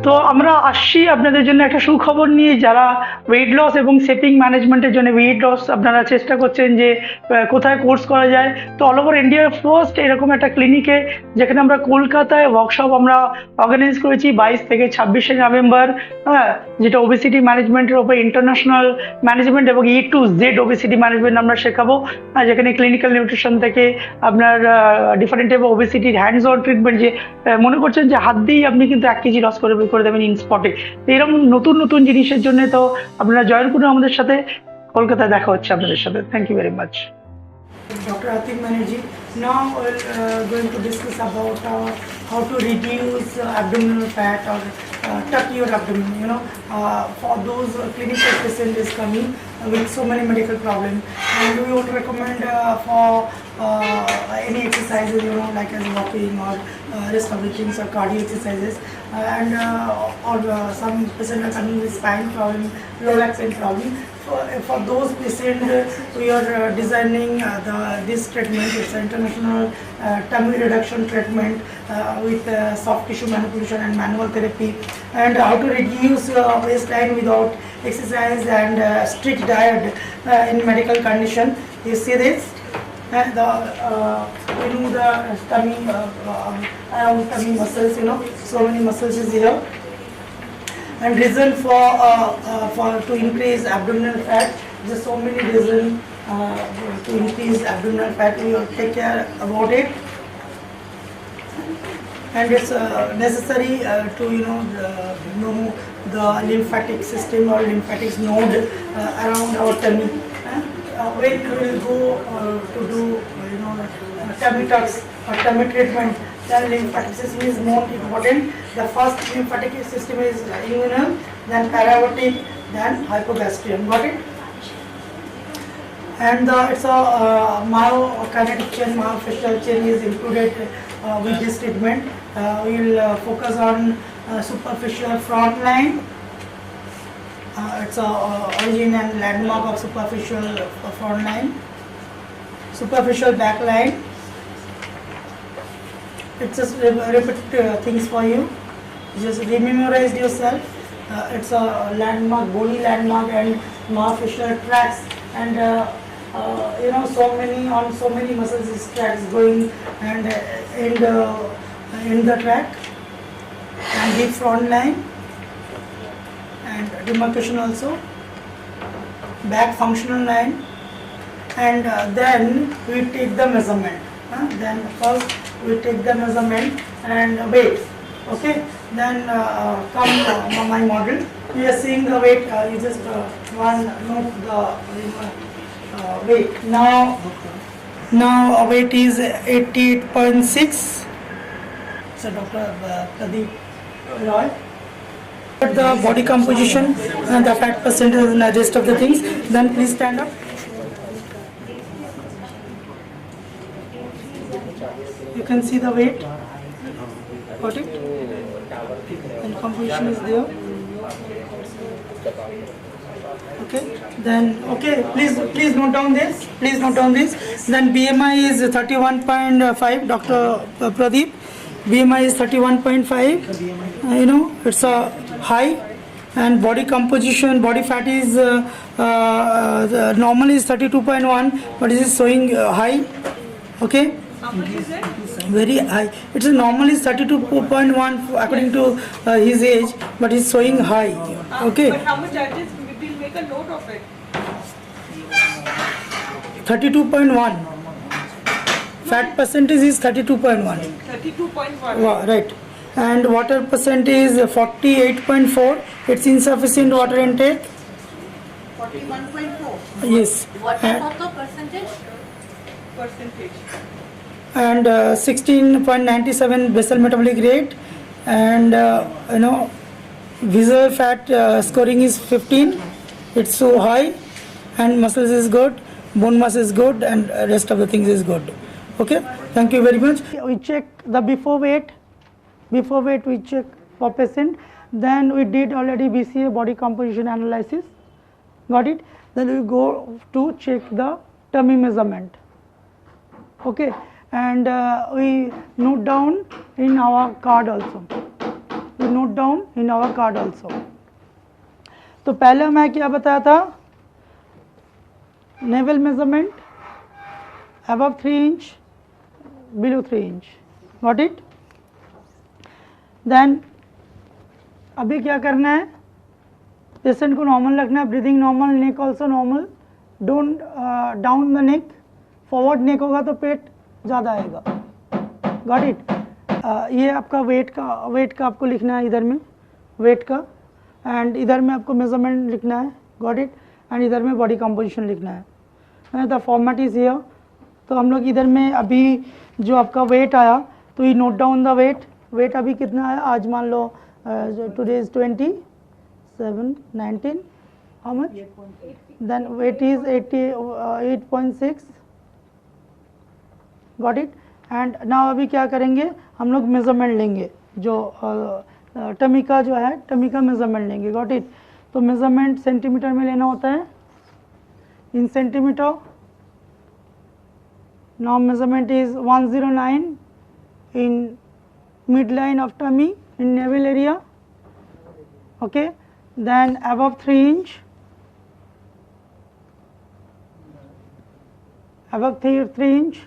তো আমরা আসছি আপনাদের জন্য একটা সুখবর নিয়ে, যারা ওয়েট লস এবং শেপিং ম্যানেজমেন্টের জন্য ওয়েট লস আপনারা চেষ্টা করছেন যে কোথায় কোর্স করা যায়। তো অল ওভার ইন্ডিয়ার ফার্স্ট এরকম একটা ক্লিনিকে, যেখানে আমরা কলকাতায় ওয়ার্কশপ আমরা অর্গানাইজ করেছি 22 থেকে 26শে নভেম্বর। হ্যাঁ, যেটা ওবেসিটি ম্যানেজমেন্টের ওপর ইন্টারন্যাশনাল ম্যানেজমেন্ট এবং A to Z obesity management আমরা শেখাবো। যেখানে ক্লিনিক্যাল নিউট্রিশন থেকে আপনার ডিফারেন্ট টাইপ ওবেসিটির হ্যান্ডস অন ট্রিটমেন্ট, যে মনে করছেন যে হাত দিয়েই আপনি কিন্তু 1 কেজি লস করে দেবেন ইন স্পটে। তো এরকম নতুন নতুন জিনিসের জন্য তো আপনারা জয়েন করুন আমাদের সাথে। কলকাতায় দেখা হচ্ছে আপনাদের সাথে। Thank you very much. Dr. Atik Banerjee. Now we're going to discuss about how to reduce abdominal fat or tuck your abdomen. For those clinical patients is coming with so many medical problems, and we would recommend for any exercises, like as walking or rest of the things or cardio exercises, or some patients are coming with spine problem, low back pain problem. For those patients, we are designing this treatment. It's an international tummy reduction treatment with soft tissue manipulation and manual therapy, and how to reduce waistline without exercise and strict diet in medical condition. You see this? The tummy, around tummy muscles, so many muscles is here. And reason for to increase abdominal fat, there's so many reasons to increase abdominal fat. We will take care about it, and it's necessary to know the lymphatic system or lymphatic node around our tummy. When we will go to do tummy tucks or tummy treatment, then lymphatic system is more important. The first lymphatic system is inguinal, then paravertic, then hypogastrium. Got it? And it's a myokinetic chain, myofascial chain is included with this treatment. We will focus on superficial front line. It's a origin and landmark of superficial front line, superficial back line. It's just repeat things for you. Just rememorize yourself. It's a landmark, bony landmark, and myofascial tracts, and so many muscles is tracts going and in the tract, and deep front line and demarcation also, back functional line, and then we take the measurement. Then first we take the measurement and weight. Okay, then come my model. We are seeing the weight. You just note the weight. Now weight is 88.6. So Dr. Pradeep Roy. The body composition and the fat percentage and the rest of the things. Then please stand up. You can see the weight. Got it? And composition is there. Okay. Then please note down this. Then BMI is 31.5. Dr. Pradeep. BMI is 31.5. It's a high. And body composition, body fat is normally is 32.1, but it is showing high. Okay. How much is it? Very high. It's normally 32.1 according to his age, but it's showing high. Okay. But how much charges? We'll make a note of it. 32.1. Fat percentage is 32.1. 32.1. Right. And water percent is 48.4. It's insufficient water intake. 41.4. Yes. What about the percentage? Percentage. And 16.97 basal metabolic rate, and visceral fat scoring is 15. It's so high, and muscles is good, bone mass is good, and rest of the things is good. Okay, thank you very much. We check the before weight we check for patient. Then we did already BCA, body composition analysis. Got it? Then we go to check the tummy measurement. Okay, and we note down in our card also. We note down in our card also. तो पहले मैं क्या बताया था, naval measurement above 3 inch, below 3 inch, got it? Then अभी क्या करना है, पेशेंट को नॉर्मल रखना है, breathing normal, neck also normal, don't down the neck, forward neck होगा तो पेट ज़्यादा आएगा, गॉट इट? ये आपका वेट का आपको लिखना है इधर में, वेट का, एंड इधर में आपको मेजरमेंट लिखना है, गॉट इट? एंड इधर में बॉडी कंपोजिशन लिखना है, द फॉर्मेट इज हियर. तो हम लोग इधर में अभी जो आपका वेट आया, तो ये नोट डाउन द वेट अभी कितना है, आज मान लो today is 27, 19, how much? Then weight is 88.6, got it? And now अभी क्या करेंगे, हम लोग मेजरमेंट लेंगे, जो टमी का जो है, टमी का मेजरमेंट लेंगे, गॉट इट? तो मेजरमेंट सेंटीमीटर में लेना होता है, इन centimetre. Now measurement is 109 in midline of tummy in navel area, okay? Then above 3 inch, above 3 inch,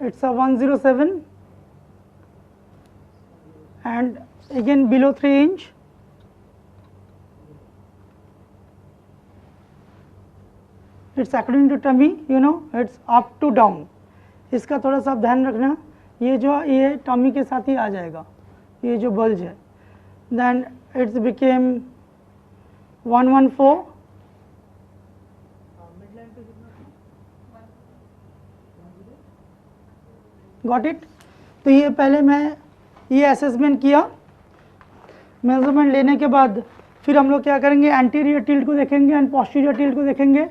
it's a 107, and again below 3 inch, it's according to tummy, you know, it's up to down. इसका थोड़ा सा ध्यान रखना, ये tummy के साथ ही आ जाएगा, ये जो बल्ज है. Then it's became 114, got it? तो ये पहले मैं ये असेसमेंट किया, मेजरमेंट लेने के बाद फिर हम लोग क्या करेंगे, एंटीरियर टिल्ट को देखेंगे एंड पोस्टीरियर टिल्ट को देखेंगे,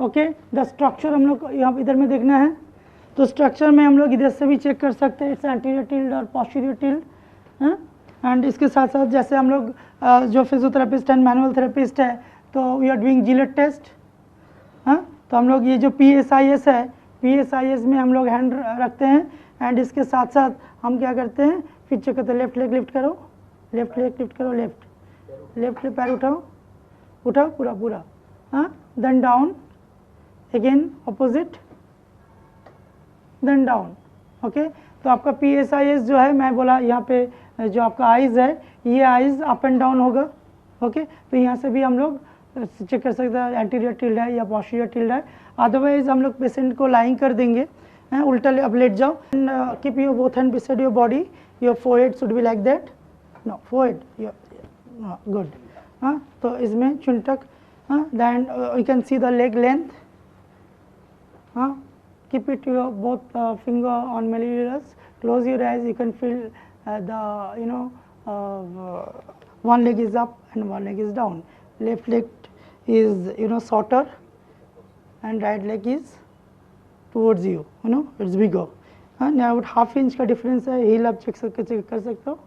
ओके? द स्ट्रक्चर हम लोग यहाँ इधर में देखना है, तो स्ट्रक्चर में हम लोग इधर से भी चेक कर सकते हैं, इट्स एंटीरियर टिल्ट और पोस्टीरियर टिल्ट, एंड इसके साथ साथ जैसे हम लोग जो फिजियोथेरेपिस्ट एंड मैनुअल थेरेपिस्ट है, तो we are doing Gillet test, तो हम लोग ये जो PSIS है, PSIS में हम लोग हैंड रखते हैं, एंड इसके साथ साथ हम क्या करते हैं, फिर चेक करते हैं, लेफ्ट लेग लिफ्ट करो, लेफ्ट लेग लिफ्ट करो, लेफ्ट पैर उठाओ पूरा, then down, again opposite, then down, okay? तो आपका PSIS जो है, मैं बोला यहाँ पे जो आपका आइज़ है, ये आइज़ अप एंड डाउन होगा, ओके? तो यहाँ से भी हम लोग चेक कर सकते हैं एंटीरियर टिल्ड है या पोस्टीरियर टिल्ड है. अदरवाइज हम लोग पेशेंट को लाइंग कर देंगे, उल्टा अब लेट जाओ, keep your both hand beside your body, your forehead should be like that, no forehead, good. तो इसमें चुन तक, then you can see the leg length, keep it your both finger on malleolus, close your eyes, you can feel one leg is up and one leg is down, left leg is shorter and right leg is towards you, it's bigger. now half inch का difference है, heel आप check कर सकते हो.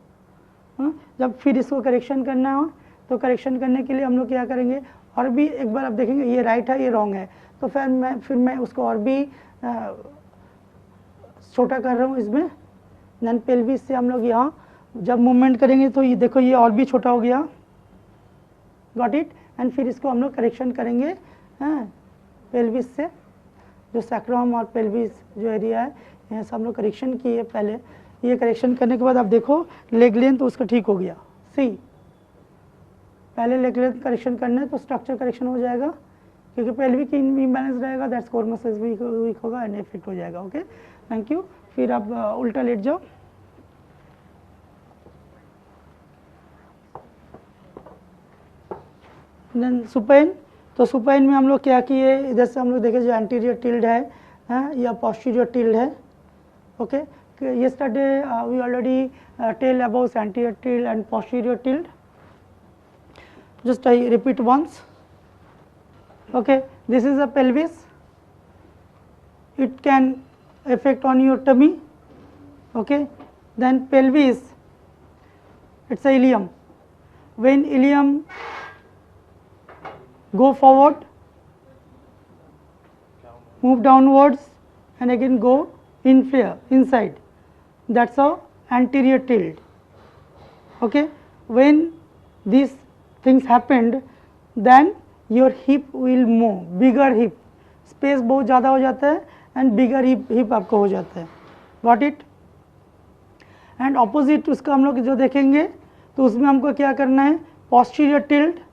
जब फिर इसको correction करना हो, तो करेक्शन करने के लिए हम लोग क्या करेंगे, और भी एक बार आप देखेंगे ये राइट है, ये रॉन्ग है, तो फिर मैं उसको और भी छोटा कर रहा हूँ इसमें. देन पेल्विस से हम लोग यहाँ जब मूवमेंट करेंगे, तो ये देखो ये और भी छोटा हो गया, गॉट इट? एंड फिर इसको हम लोग करेक्शन करेंगे, पेल्विस से, जो सैक्रम और पेल्विस जो एरिया है, यहाँ से हम लोग करेक्शन किए पहले. ये करेक्शन करने के बाद आप देखो लेग लेंथ तो उसका ठीक हो गया. सी, पहले लेग लेंथ करेक्शन करना है तो स्ट्रक्चर करेक्शन हो जाएगा, क्योंकि पेल्विक इम्बैलेंस रहेगा, दैट्स कोर मसल्स वीक होगा एंड इफेक्ट हो जाएगा. Okay, thank you. फिर आप उल्टा लेट जाओ. Then supine. तो सुपाइन में हम लोग क्या किए, इधर से हम लोग देखे जो एंटीरियर टिल्ड है या पोस्टीरियर टिल्ड है. Okay, yesterday we already tell about anterior tilt and posterior tilt. Just I repeat once. Okay, this is a pelvis. It can affect on your tummy. Okay, then pelvis, it's a ilium. When ilium go forward, move downwards, and again go inside. That's a anterior tilt. Okay, when these things happened, then your hip will move, bigger hip, space बहुत ज़्यादा हो जाता है and bigger hip आपको हो जाता है. Got it? And opposite उसका हम लोग जो देखेंगे तो उसमें हमको क्या करना है, posterior tilt.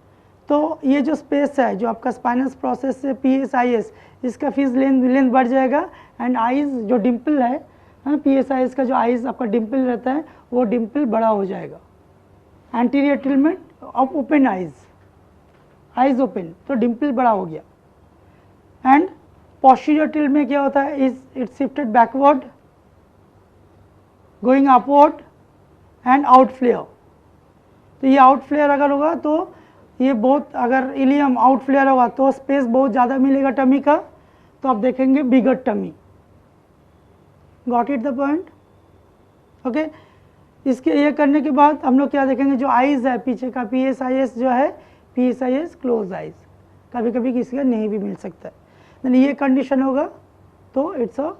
तो ये जो स्पेस है जो आपका स्पाइनस प्रोसेस से PSIS इसका फीस लेंथ बढ़ जाएगा एंड आइज जो डिम्पल है, PSIS का जो आइज आपका डिम्पल रहता है वो डिम्पल बड़ा हो जाएगा. एंटीरियर टिल्ट में अब ओपन आइज ओपन तो डिम्पल बड़ा हो गया. एंड पोस्टीरियर टिल्ट में क्या होता है, is it shifted backward, going upward and out flare. तो ये आउट फ्लेयर अगर होगा तो ये बहुत, अगर इलियम आउट फ्लेयर होगा तो स्पेस बहुत ज़्यादा मिलेगा टमी का, तो आप देखेंगे bigger tummy. Got it the point? Okay, इसके ये करने के बाद हम लोग क्या देखेंगे, जो आइज़ है पीछे का PSIS जो है, PSIS क्लोज आइज़, कभी कभी किसी का नहीं भी मिल सकता है. देन ये कंडीशन होगा तो इट्स अ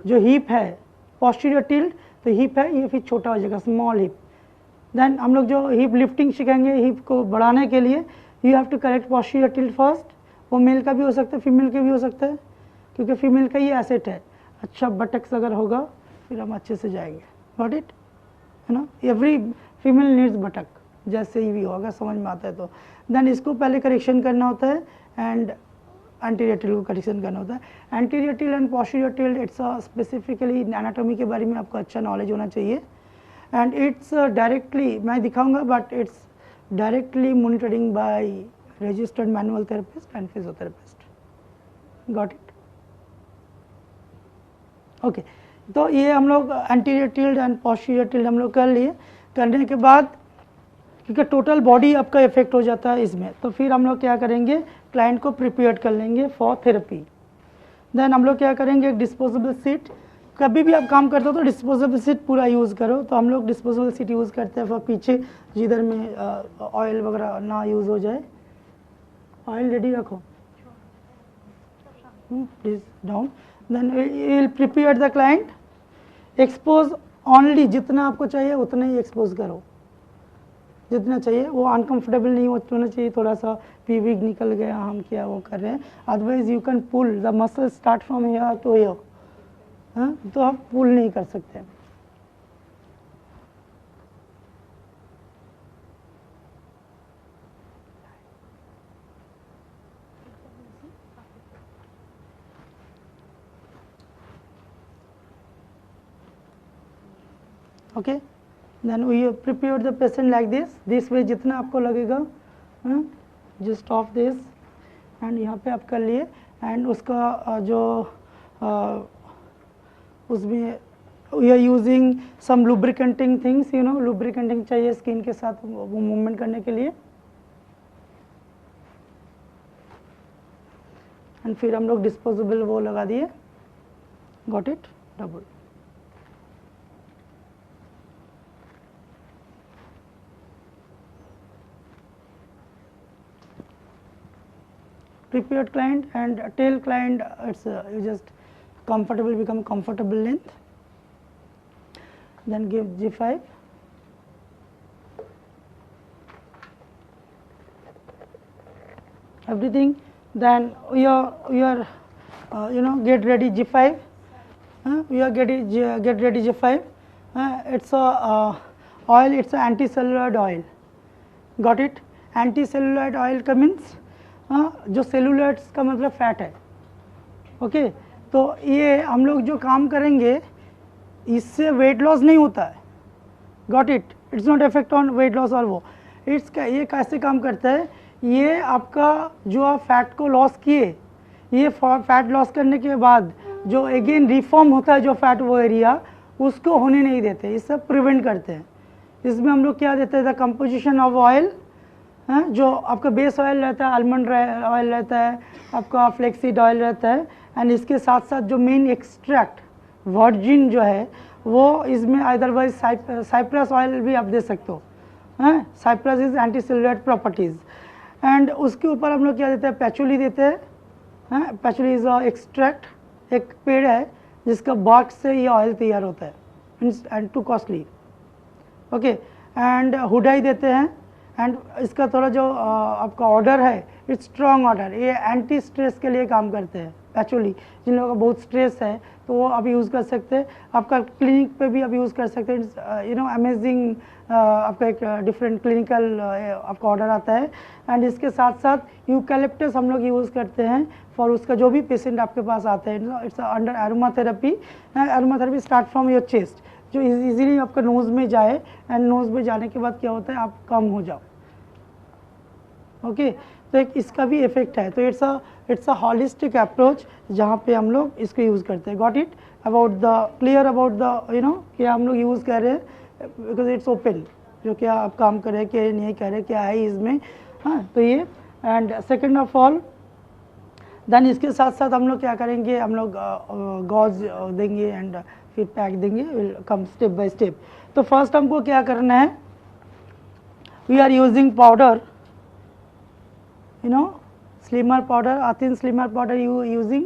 जो हिप है पोस्टीरियर टिल्ट, तो हिप है ये फिर छोटा हो जाएगा, स्मॉल हिप. देन हम लोग जो हिप लिफ्टिंग सीखेंगे, हिप को बढ़ाने के लिए you have to correct posterior tilt first. वो मेल का भी हो सकता है, फीमेल का भी हो सकता है, क्योंकि फीमेल का ही एसेट है. अच्छा बटक्स अगर होगा फिर हम अच्छे से जाएंगे. Got it? है ना, एवरी फीमेल नीड्स बटक, जैसे ही भी हो अगर समझ में आता है तो. देन इसको पहले करेक्शन करना होता है एंड एंटीरियर टिल्ट को करेक्शन करना होता है. Anterior tilt and posterior tilt it's specifically anatomy के बारे में आपको अच्छा नॉलेज होना चाहिए. एंड इट्स डायरेक्टली मैं दिखाऊंगा, but it's directly monitoring by registered manual therapist and physiotherapist. Got it? Okay, तो ये हम लोग anterior tilt and posterior tilt हम लोग कर लिए. करने के बाद क्योंकि टोटल बॉडी आपका इफेक्ट हो जाता है इसमें, तो फिर हम लोग क्या करेंगे, क्लाइंट को प्रिपेयर कर लेंगे फॉर थेरेपी. देन हम लोग क्या करेंगे, एक डिस्पोजेबल सीट, कभी भी आप काम करते हो तो डिस्पोजेबल सीट पूरा यूज़ करो. तो हम लोग डिस्पोजेबल सीट यूज़ करते हैं फॉर पीछे जिधर में ऑयल वगैरह ना यूज़ हो जाए. ऑयल रेडी रखो, please down. Then you will prepare the client. Expose only जितना आपको चाहिए उतना ही एक्सपोज करो, जितना चाहिए. वो अनकंफर्टेबल नहीं होना चाहिए, थोड़ा सा पीविक निकल गया, हम क्या वो कर रहे हैं. Otherwise you can pull the muscle start from here to here. हाँ, तो आप पुल नहीं कर सकते. Okay, then we prepare the patient like this way, जितना आपको लगेगा. जस्ट ऑफ दिस एंड यहाँ पे आप कर लिए. एंड उसका जो उसमें we are using some lubricating things, you know, lubricating चाहिए स्किन के साथ वो मूवमेंट करने के लिए. एंड फिर हम लोग डिस्पोजेबल वो लगा दिए. Got it? Double. Prepared client and tail client, it's you just comfortable, become comfortable length. Then give G5. Everything. Then we are you know, get ready G5. We are get ready G5. It's a oil. It's a anti-celluloid oil. Got it? Anti-celluloid oil का means जो सेलुलाइट्स का मतलब fat है. Okay, तो ये हम लोग जो काम करेंगे इससे वेट लॉस नहीं होता है. Got it? It's not effect on weight loss. और वो ये कैसे काम करता है, ये आपका जो आप फैट को लॉस किए, ये फैट लॉस करने के बाद जो अगेन रिफॉर्म होता है जो फैट वो एरिया, उसको होने नहीं देते, इससे प्रिवेंट करते हैं. इसमें हम लोग क्या देते हैं, द कंपोजिशन ऑफ ऑयल, जो आपका बेस ऑयल रहता है, आलमंड ऑयल रहता है, आपका फ्लेक्सीड ऑयल रहता है. एंड इसके साथ साथ जो मेन एक्सट्रैक्ट वर्जिन जो है वो इसमें अदरवाइज साइप्रस ऑयल भी आप दे सकते हो. Cypress is anti cellulite properties. And उसके ऊपर हम लोग क्या देते हैं, पैचुली देते हैं। हाँ, पैचुली इज एक्सट्रैक्ट, एक पेड़ है जिसका bark से ये ऑयल तैयार होता है, and to costly. Okay, and Hyundai देते हैं। एंड इसका थोड़ा जो आपका ऑर्डर है, इट्स स्ट्रॉन्ग ऑर्डर, ये एंटी स्ट्रेस के लिए काम करते हैं। पैचुली जिन लोगों का बहुत स्ट्रेस है तो वो आप यूज़ कर सकते हैं, आपका क्लिनिक पे भी आप यूज़ कर सकते हैं। यू नो अमेजिंग, आपका एक डिफरेंट क्लिनिकल आपका ऑर्डर आता है। एंड इसके साथ साथ यूकैलिप्टस हम लोग यूज़ करते हैं फॉर उसका जो भी पेशेंट आपके पास आते हैं। It's under aromatherapy. Aromatherapy start from your chest, जो इजीली आपका नोज़ में जाए, एंड नोज़ में जाने के बाद क्या होता है, आप कम हो जाओ। ओके, तो एक इसका भी इफेक्ट है। तो इट्स अ हॉलिस्टिक अप्रोच जहाँ पे हम लोग इसको यूज़ करते हैं। Got it about the clear about the you know क्या हम लोग यूज़ कर रहे हैं, बिकॉज इट्स ओपन, जो क्या आप काम कर रहे हैं, क्या नहीं कर रहे, क्या है इसमें। हाँ, तो ये and second of all then इसके साथ साथ हम लोग क्या करेंगे, हम लोग गॉज देंगे एंड फिर पैक देंगे, will come step by step. तो फर्स्ट हमको क्या करना है, we are using powder, you know, slimmer powder, Athene slimmer powder you using.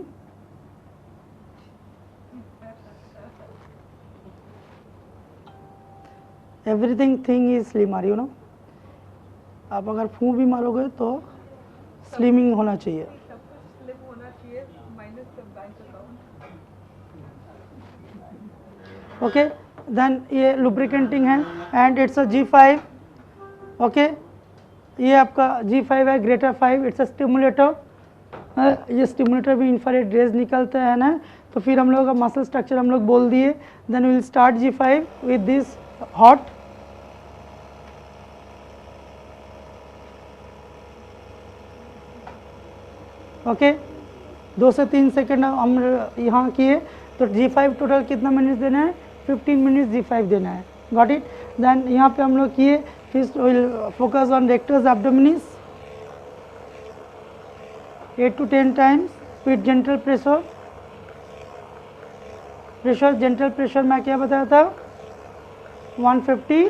Everything thing is slimmer, you know. आप अगर फूंक भी मारोगे तो स्लिमिंग होना चाहिए। सब कुछ स्लिम होना चाहिए, minus the bank account. Okay, then ये लुब्रिकेंटिंग है and it's a G5। Okay, ये आपका G5 है, ग्रेटर 5, इट्स अ स्टिमुलेटर। ये स्टिमुलेटर भी इंफ्रारेड रेज निकलते हैं ना। तो फिर हम लोग का मसल स्ट्रक्चर हम लोग बोल दिए। Then will start G5 with this hot. Okay, 2 से 3 सेकेंड हम यहाँ किए। तो G5 टोटल कितना मिनट देना है, 15 मिनट G5 देना है। Got it. देन यहाँ पे हम लोग किए, फिर will focus on rectus abdominis 8 to 10 times with gentle pressure. Gentle pressure मैं क्या बताया था, 150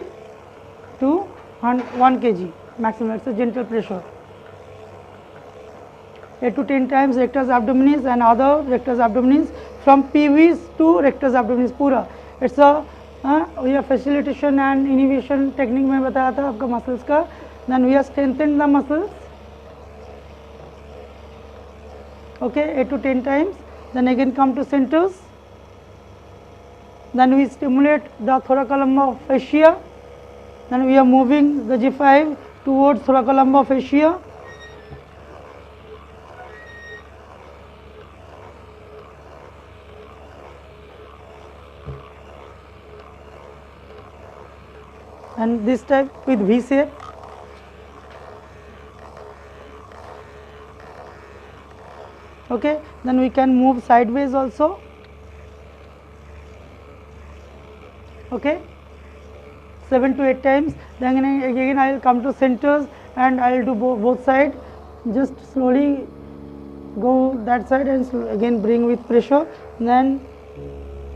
to 1 kg maximum, it's a gentle pressure। 8 to 10 times rectus abdominis and other rectus abdominis from pelvis to rectus abdominis पूरा। It's a ये facilitation and inhibition technique में बताया था आपका मसल्स का। Then we are strengthen the muscles. okay, 8 to 10 times। then again come to centers, then we stimulate the thoracolumbar fascia, then we are moving the G5 towards thoracolumbar fascia। and this type with V shape। okay, then we can move sideways also। okay, 7 to 8 times। then again I will come to centers and I will do both side, just slowly go that side and again bring with pressure, then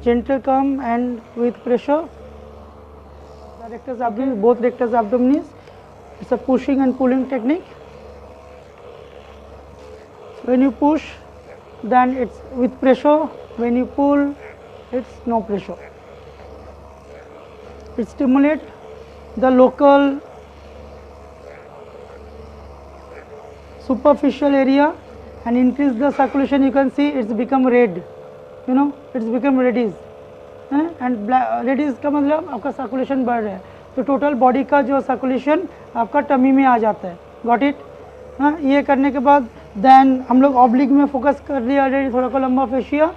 gentle come and with pressure the rectus abdominis, both rectus abdominis। it's a pushing and pulling technique। when you push then it's with pressure, when you pull it's no pressure। it stimulates the local superficial area and increase the circulation। you can see it's become red, you know, it's become reddish and reddish का मतलब आपका circulation बढ़ रहा है, तो total body का जो circulation आपका टमी में आ जाता है। Got it. हाँ, ये करने के बाद देन हम लोग ऑब्लिक में फोकस कर रहे हैं already, thoracolumbar fascia।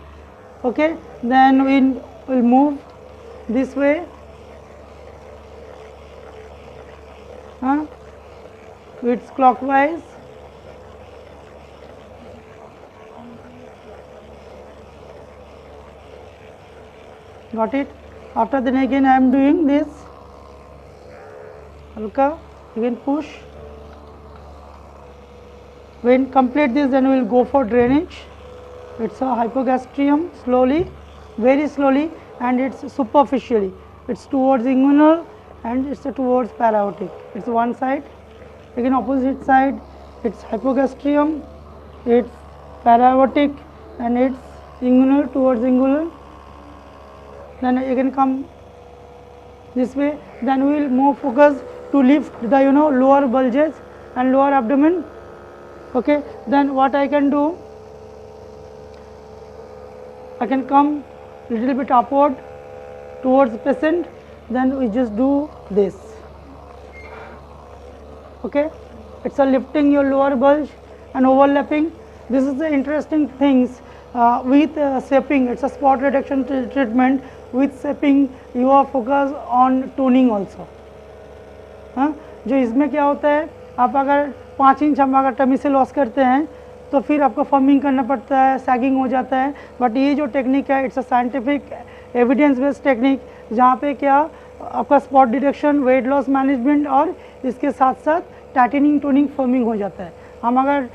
Okay, then we will move this way. हाँ, it's clockwise। got it। after then again I am doing this halka, again push। when complete this then we will go for drainage। it's a hypogastrium, slowly, very slowly, and it's superficially, it's towards inguinal and it's towards para-aortic। it's one side, again opposite side it's hypogastrium, it's paraortic, and it's inguinal towards inguinal. Then again come this way. Then we will more focus to lift the lower bulges and lower abdomen. Okay, then what I can do, I can come little bit upward towards the patient, then we just do this. Okay, it's a lifting your lower bulge and overlapping. This is the interesting things with shaping. It's a spot reduction treatment. With shaping you are focused on toning also. हाँ, जो इसमें क्या होता है, आप अगर 5 inch हम अगर टमी से लॉस करते हैं तो फिर आपको फॉर्मिंग करना पड़ता है, सैगिंग हो जाता है. बट ये जो टेक्निक है, it's a scientific evidence based technique, जहाँ पे क्या आपका spot deduction, weight loss management और इसके साथ साथ टाइटनिंग, टोनिंग, फॉर्मिंग हो जाता है. हम अगर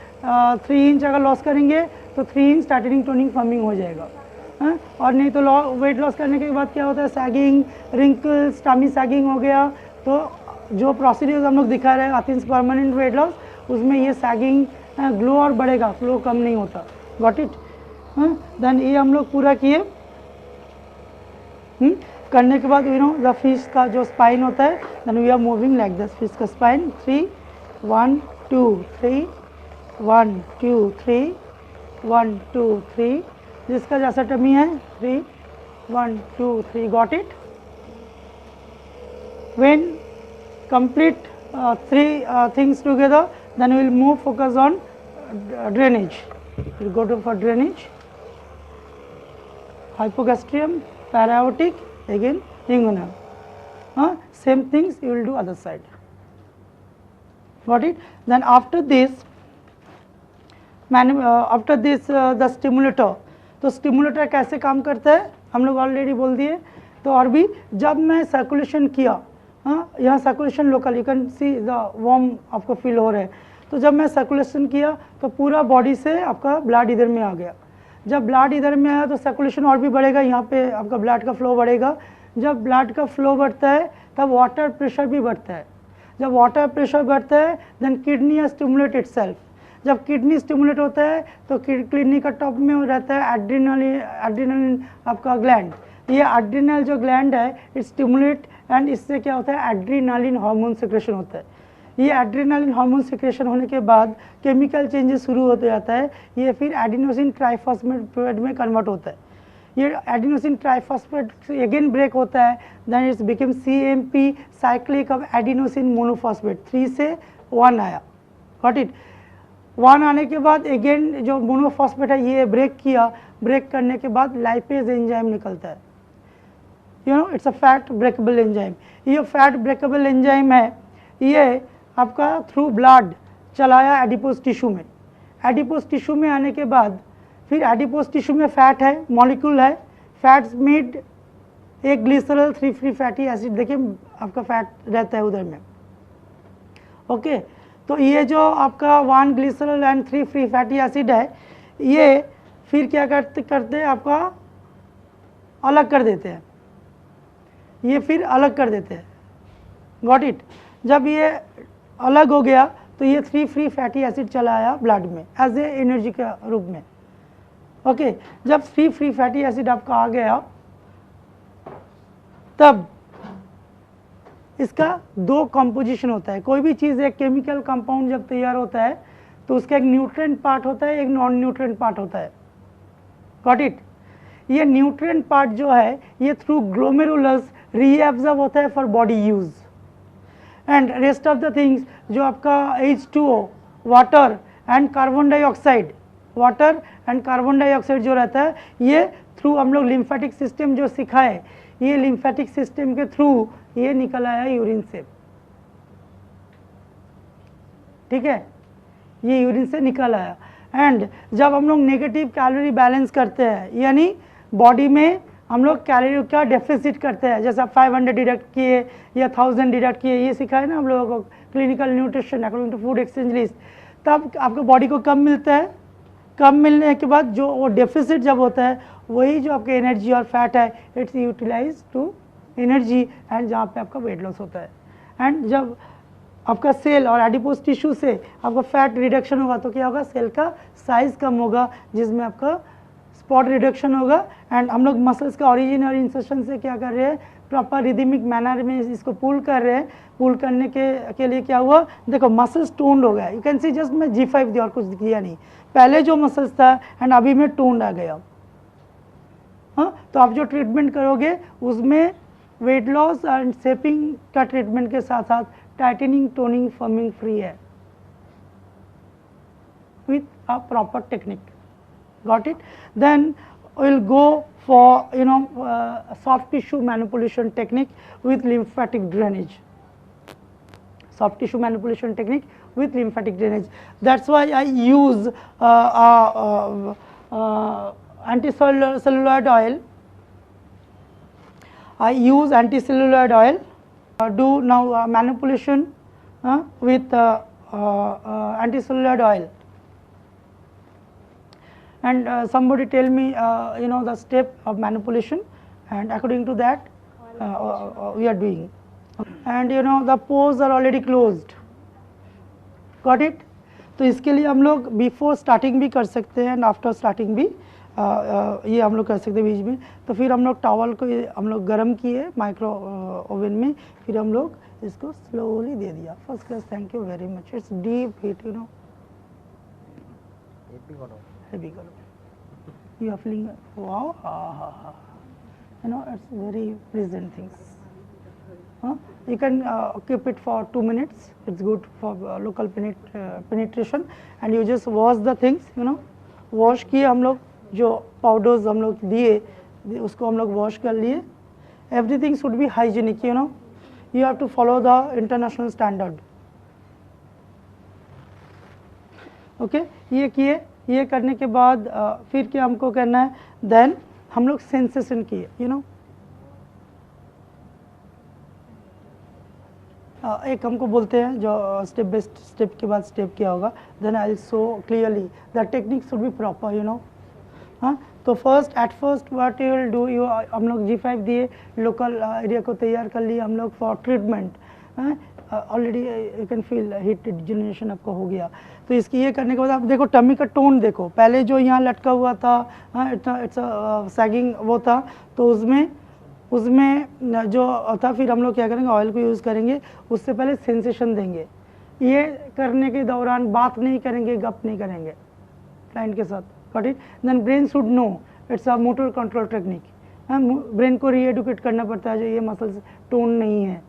3 इंच अगर लॉस करेंगे तो 3 इंच टाइटनिंग, टोनिंग, फॉर्मिंग हो जाएगा. हाँ, और नहीं तो वेट लॉस करने के बाद क्या होता है, सैगिंग, रिंकल्स, टमी सैगिंग हो गया. तो जो प्रोसीड्यूर्स हम लोग दिखा रहे हैं अथिन्स परमानेंट वेट लॉस, उसमें ये सैगिंग ग्लो और बढ़ेगा, फ्लो कम नहीं होता. Got it. देन ये हम लोग पूरा किए. करने के बाद द फिश का जो स्पाइन होता है, then we are moving like this. Fish का स्पाइन 3 1 2 3 1 2 3 1 2 3. जिसका जैसा टमी है 3 1 2 3. Got it. When complete 3 things together, then we will move focus on drainage. We will go to for drainage. Hypogastrium, paraortic, again inguinal. Same things you will do other side. Got it. Then after this the stimulator. तो stimulator कैसे काम करता है हम लोग already बोल दिए. तो और भी जब मैं सर्कुलेशन किया, यहाँ circulation local, you can see the warm आपको फील हो रहा है. तो जब मैं सर्कुलेशन किया तो पूरा बॉडी से आपका ब्लड इधर में आ गया. जब ब्लड इधर में आया तो सर्कुलेशन और भी बढ़ेगा, यहाँ पे आपका ब्लड का फ्लो बढ़ेगा. जब ब्लड का फ्लो बढ़ता है तब वाटर प्रेशर भी बढ़ता है. जब वाटर प्रेशर बढ़ता है देन किडनी स्टिमुलेट इटसेल्फ. जब किडनी स्टिमुलेट होता है तो किडनी का टॉप में रहता है एड्रेनलिन आपका ग्लैंड. ये एड्रेनल जो ग्लैंड है इट स्टिमुलेट, एंड इससे क्या होता है, एड्रेनालिन हार्मोन सिक्रेशन होता है. ये एड्रेनालिन हार्मोन सिक्रेशन होने के बाद केमिकल चेंजेस शुरू होते जाता है. ये फिर एडिनोसिन ट्राइफॉस्फेट में कन्वर्ट होता है. ये एडिनोसिन ट्राइफॉस्फेट अगेन ब्रेक होता है, then it's become CMP, cyclic of adenosine monophosphate. 3 से 1 आया. Got it. 1 आने के बाद अगेन जो मोनोफॉस्फेट है ये ब्रेक किया. ब्रेक करने के बाद लाइपेज एंजाइम निकलता है. It's a fat breakable enzyme. ये फैट ब्रेकेबल एंजाइम है, ये आपका थ्रू ब्लड चलाया एडिपोज टिश्यू में. एडिपोज टिश्यू में आने के बाद फिर एडिपोज टिश्यू में फैट है, मॉलिक्यूल है. फैट्स मेड एक ग्लिसरॉल 3 फ्री फैटी एसिड, देखिए आपका फैट रहता है उधर में. ओके. तो ये जो आपका 1 glycerol and 3 free fatty acid है, ये फिर क्या करते हैं आपका अलग कर देते हैं. ये फिर अलग कर देते हैं. Got it. जब ये अलग हो गया तो ये 3 फ्री फैटी एसिड चला आया ब्लड में एज ए एनर्जी के रूप में. ओके. जब 3 फ्री फैटी एसिड आपका आ गया तब इसका 2 कंपोजिशन होता है. कोई भी चीज़, एक केमिकल कंपाउंड जब तैयार होता है तो उसका एक न्यूट्रिएंट पार्ट होता है, एक नॉन न्यूट्रिएंट पार्ट होता है. Got it. ये न्यूट्रिएंट पार्ट जो है ये थ्रू ग्लोमेरुलस रीएब्जॉर्ब होता है for body use, and rest of the things जो आपका H2O, water and carbon dioxide, water and carbon dioxide जो रहता है ये थ्रू हम लोग लिम्फेटिक सिस्टम जो सिखाए, ये लिम्फेटिक सिस्टम के थ्रू ये निकल आया यूरिन से. ठीक है, ये यूरिन से निकल आया. एंड जब हम लोग नेगेटिव कैलोरी बैलेंस करते हैं, यानी बॉडी में हम लोग कैलोरी का डेफिसिट करते हैं, जैसे 500 डिडक्ट किए या 1000 डिडक्ट किए, ये सिखाया ना हम लोगों को clinical nutrition according to food exchange list. तब आपको बॉडी को कम मिलता है. कम मिलने के बाद जो वो डेफिसिट जब होता है वही जो आपके एनर्जी और फैट है it's utilize to energy, and जहाँ पे आपका वेट लॉस होता है. एंड जब आपका सेल और एडिपोज टिश्यू से आपका फैट रिडक्शन होगा तो क्या होगा, सेल का साइज कम होगा जिसमें आपका स्पॉट रिडक्शन होगा। एंड हम लोग मसल्स का ओरिजिन और इंसर्शन से क्या कर रहे हैं, प्रॉपर रिदमिक मैनर में इसको पुल कर रहे हैं। पुल करने के लिए क्या हुआ, देखो मसल्स टोन्ड हो गया। यू कैन सी जस्ट मैं G5 दिया और कुछ किया नहीं, पहले जो मसल्स था एंड अभी में टोन्ड आ गया। हाँ, तो आप जो ट्रीटमेंट करोगे उसमें वेट लॉस एंड शेपिंग का ट्रीटमेंट के साथ साथ टाइटनिंग, टोनिंग, फर्मिंग फ्री है with a proper technique. Got it? Then we'll go for soft tissue manipulation technique with lymphatic drainage. Soft tissue manipulation technique with lymphatic drainage. That's why I use anticellular oil. I use anticellular oil. Do now manipulation with anticellular oil. And somebody tell me the step of manipulation, and according to that we are doing. And the pores are already closed. Got it? तो इसके लिए हम लोग before starting भी कर सकते हैं and after starting भी ये हम लोग कर सकते हैं बीच में। तो फिर हम लोग टॉवल को हम लोग गर्म किए माइक्रो ओवन में, फिर हम लोग इसको स्लोली दे दिया। First class, thank you very much. It's deep heat, heavy color. You are feeling wow, it's very pleasant things. You can keep it for 2 minutes. It's good for local penetration, and you just wash the things. Wash किए हम लोग, जो powders हम लोग दिए उसको हम लोग वॉश कर लिए। Everything should be hygienic. You have to follow the international standard. Okay, ये किए। ये करने के बाद फिर क्या हमको करना है, देन हम लोग सेंसेशन किए। एक हमको बोलते हैं जो स्टेप बाय स्टेप के बाद स्टेप क्या होगा, then I will show clearly the technique should be proper. हाँ, तो at first what you will do, हम लोग G5 दिए, लोकल एरिया को तैयार कर लिए हम लोग for treatment. Already you can feel heat generation आपका हो गया। तो इसकी ये करने के बाद आप देखो टमी का टोन देखो, पहले जो यहाँ लटका हुआ था इट्स सैगिंग वो था, तो उसमें जो था, फिर हम लोग क्या करेंगे, ऑयल को यूज़ करेंगे। उससे पहले सेंसेशन देंगे। ये करने के दौरान बात नहीं करेंगे, गप नहीं करेंगे क्लाइंट के साथ। Got it? Then brain should know it's a motor control technique. Brain को रीएडुकेट करना पड़ता है जो ये मसल्स टोन नहीं है।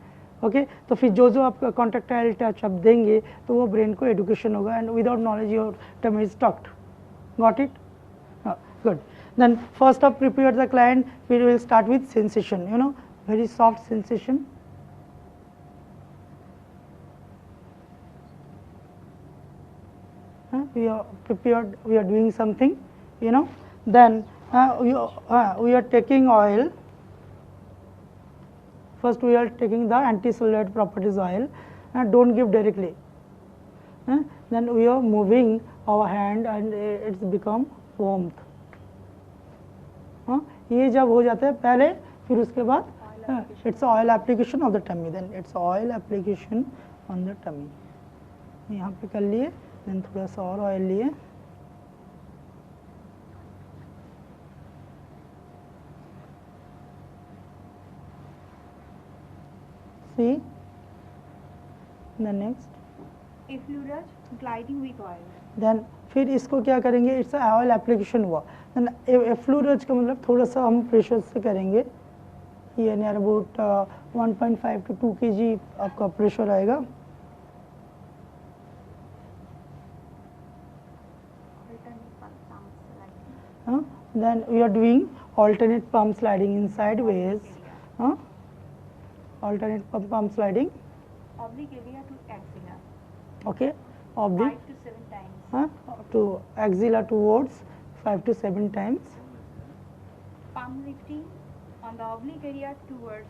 ओके, तो फिर जो आपका कॉन्टेक्टाइल टच आप देंगे तो वो ब्रेन को एडुकेशन होगा, and without knowledge your tummy is stucked. Got it? Good. Then first up, prepare the client. We will start with sensation. Very soft sensation. We are prepared. We are doing something. Then we are taking oil. First, we are taking the anti-cellulite properties oil. Don't give directly. Then we are moving our hand, and it's become warmth. ये जब हो जाता है पहले, फिर उसके बाद it's oil application of the tummy. Then it's oil application on the tummy. यहाँ पे कर लिए, देन थोड़ा सा और ऑयल लिए, see the next Effleurage gliding with oil. देन फिर इसको क्या करेंगे, इट्स ऑयल एप्लीकेशन हुआ। देन एफ्लूरेज का मतलब थोड़ा सा हम प्रेशर से करेंगे, ये नियर अबाउट 1.5 to 2 kg आपका प्रेशर आएगा। Then we are doing alternate palm sliding in sideways. Alternate palm sliding. Oblique area to axilla. Okay, oblique 5 to 7 times. to axilla towards 5 to 7 times. Palm lifting on the oblique area towards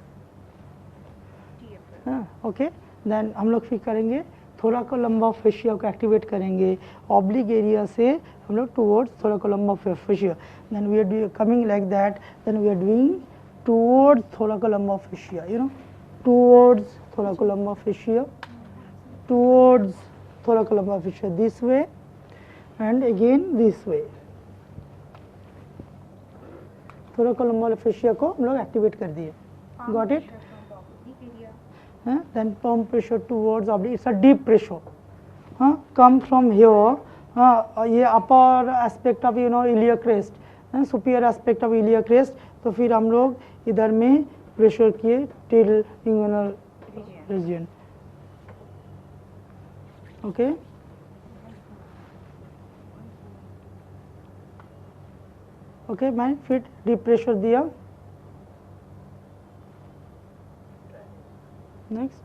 TFL. Okay, then हम लोग फिर करेंगे thoracolumbar fascia को activate करेंगे oblique area से हम लोग towards thoracolumbar fascia. Then we are coming like that, then we are doing towards thoracolumbar fascia, towards thoracolumbar fascia. towards thoracolumbar fissure this way and again this way. thoracolumbar fissure को हम लोग activate कर दिए. Palm Got it? pressure from the oblique area. Then palm pressure towards oblique. It's a deep pressure. Come from here. ये upper aspect of iliac crest, superior aspect of iliac crest. तो फिर हम लोग इधर में pressure किए till inguinal region. Okay. Okay, मैं फिर deep pressure दिया. Next.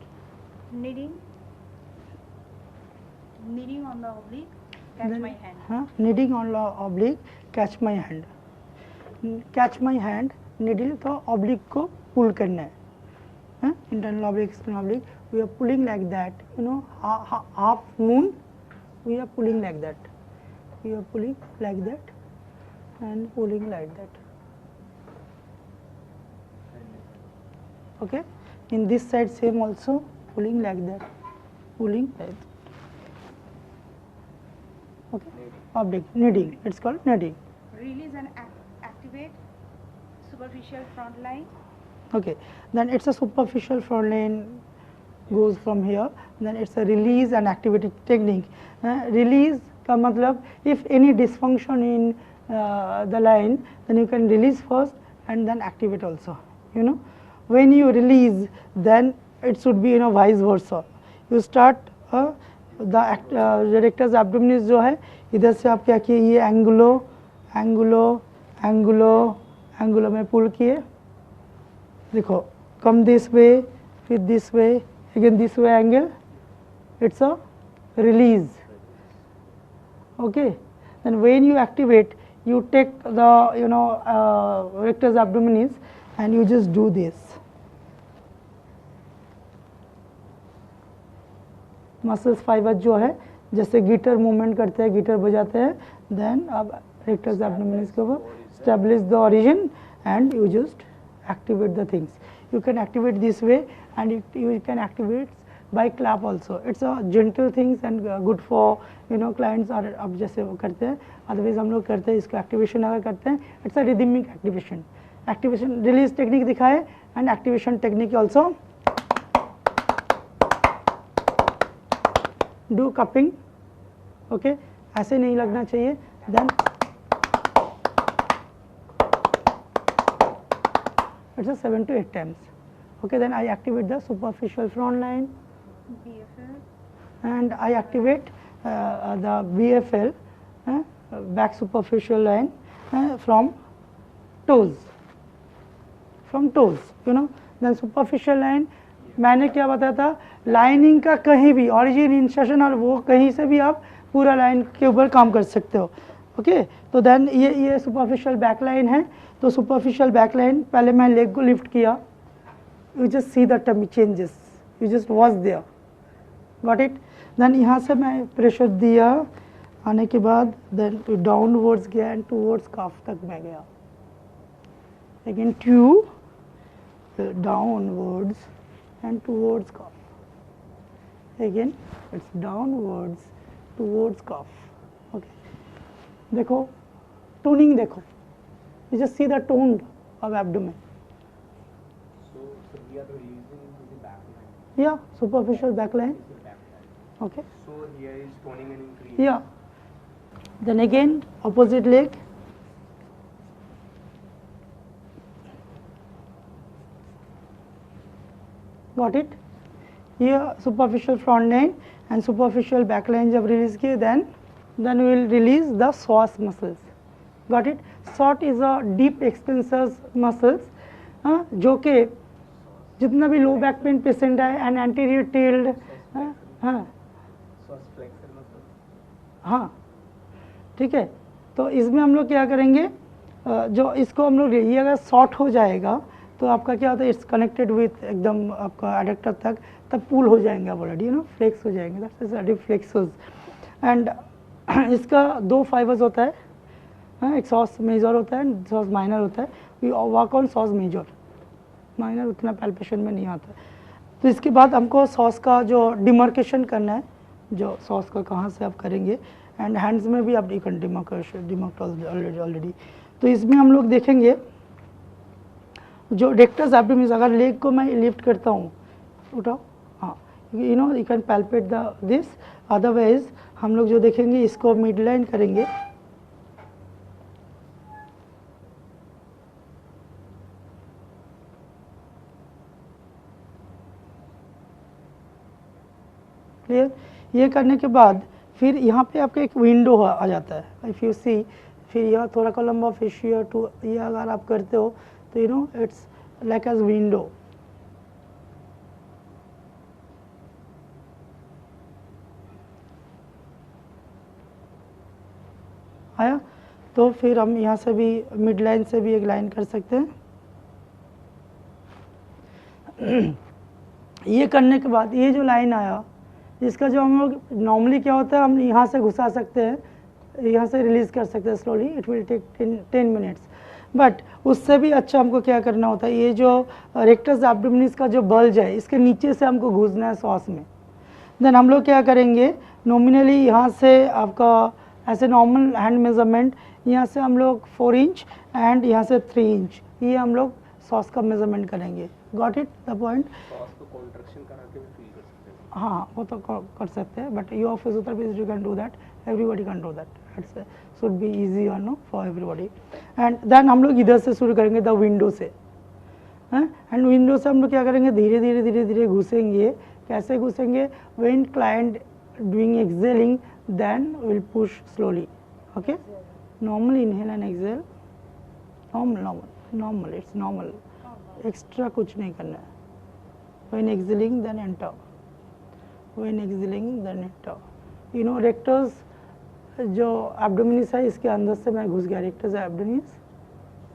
Kneading on the oblique, catch my hand. Kneading on the oblique, catch my hand. Catch my hand, needle तो oblique को pull करना है. Internal oblique, external oblique. We are pulling like that. Half moon. We are pulling like that. We are pulling like that and pulling like that. Okay. In this side same also pulling like that. Pulling like that. Okay. Oblique kneading. It's called kneading. Release and activate superficial front line. Okay, then it's a superficial front line goes from here. Then it's a release and activating technique. Release का मतलब if any dysfunction in the line, then you can release first and then activate also. When you release, then it should be vice versa. You start the rectus abdominis जो है इधर से आप क्या किए ये एंगुलो में पुल किए. देखो come this way, फिर this way, again this way angle. It's a release. Okay. Then when you activate, you take the rectus abdominis and you just do this. Muscles fibre जो है जैसे गिटार मूवमेंट करते हैं, guitar बजाते हैं, then अब rectus abdominis के ऊपर establish the origin and you just activate the things. You can activate this way and you can activate by clap also. It's a gentle things and good for clients और अब जैसे वो करते हैं. Otherwise हम लोग करते हैं इसको एक्टिवेशन अगर करते हैं it's a rhythmic activation. Activation release technique दिखाए and activation technique also. Do cupping. Okay, ऐसे नहीं लगना चाहिए. Then it's a 7 to 8 times. Okay, then I activate the superficial front line BFL. and I activate the BFL back superficial line from toes. Then superficial line मैंने क्या बताया था, lining का कहीं भी ऑरिजिन इंसर्शन और वो कहीं से भी आप पूरा लाइन के ऊपर काम कर सकते हो. ओके, तो देन ये सुपरफिशियल बैक लाइन है. तो सुपरफिशियल बैक लाइन पहले मैं लेग को लिफ्ट किया. You just see the tummy changes, you just watch there. Got it. Then यहाँ से मैं प्रेशर दिया, आने के बाद देन डाउनवर्ड्स गया एंड टूवर्ड्स काफ तक मैं गया. Again to downwards and towards cuff. Again it's downwards towards cuff. Okay, देखो toning देखो, you just see the tone of abdomen. So we are releasing to the back line. Yeah, superficial back line. Okay. So here is toning and increase. Yeah. Then again opposite leg. Got it. Here superficial front line and superficial back line जब release किए then we will release the psoas muscles. Got it. Psoas is a deep extensors muscles जो कि जितना भी low back pain patient है and anterior tilde. Psoas flexor muscle. हाँ, ठीक है. तो इसमें हम लोग क्या करेंगे, जो इसको हम लोग ये अगर शॉर्ट हो जाएगा तो आपका क्या होता है, इट्स कनेक्टेड विथ एकदम आपका एडेक्टर तक, तब पुल हो जाएंगे ऑलरेडी, फ्लेक्स हो जाएंगे. That's is रिफ्लेक्सस. एंड इसका दो फाइबर्स होता है, एक सॉस मेजर होता है एंड सॉस माइनर होता है. We work on psoas major, minor उतना पैल्पेशन में नहीं आता. तो इसके बाद हमको सॉस का जो डिमार्केशन करना है, जो सॉस का कहाँ से आप करेंगे, एंड हैंड्स में भी आप डिमार्क ऑलरेडी। तो इसमें हम लोग देखेंगे जो रेक्टस एब्डोमिनस, अगर लेग को मैं लिफ्ट करता हूँ, उठाओ, हाँ, you know you can palpate the this. Otherwise हम लोग जो देखेंगे इसको मिड लाइन करेंगे, क्लियर। ये करने के बाद फिर यहाँ पे आपका एक विंडो आ जाता है, इफ़ यू सी, फिर यह थोड़ा कॉलम ऑफ फेशियर टू, ये अगर आप करते हो तो you know it's like as window. आया, तो फिर हम यहाँ से भी मिड लाइन से भी एक लाइन कर सकते हैं। ये करने के बाद ये जो लाइन आया, इसका जो हम लोग नॉर्मली क्या होता है, हम यहाँ से घुसा सकते हैं, यहाँ से रिलीज़ कर सकते हैं slowly, it will take 10 minutes. But उससे भी अच्छा हमको क्या करना होता है, ये जो रेक्टस एब्डोमिनिस का जो बल्ज है, इसके नीचे से हमको घुसना है सॉस में। देन हम लोग क्या करेंगे, नॉमिनली यहाँ से आपका ऐसे नॉर्मल हैंड मेजरमेंट, यहाँ से हम लोग 4 इंच एंड यहाँ से 3 इंच, ये हम लोग सॉस का मेजरमेंट करेंगे। Got it the point. Sauce को कॉन्ट्रैक्शन करा के भी फील कर सकते हैं। हाँ, वो तो कर सकते हैं, but your physiotherapist you can do that, everybody can do that, it's should be easy और no for everybody. And then हम लोग इधर से शुरू करेंगे, द विंडो से, हैं, एंड विंडो से हम लोग क्या करेंगे, धीरे धीरे धीरे धीरे घुसेंगे। कैसे घुसेंगे, when client doing exhaling then we'll push slowly, okay, normal inhale and exhale, normal, it's normal, extra कुछ नहीं करना है। when exhaling then enter, when exhaling then enter, you know rectus जो abdominis है, इसके अंदर से मैं घुस गया, rectus abdominis,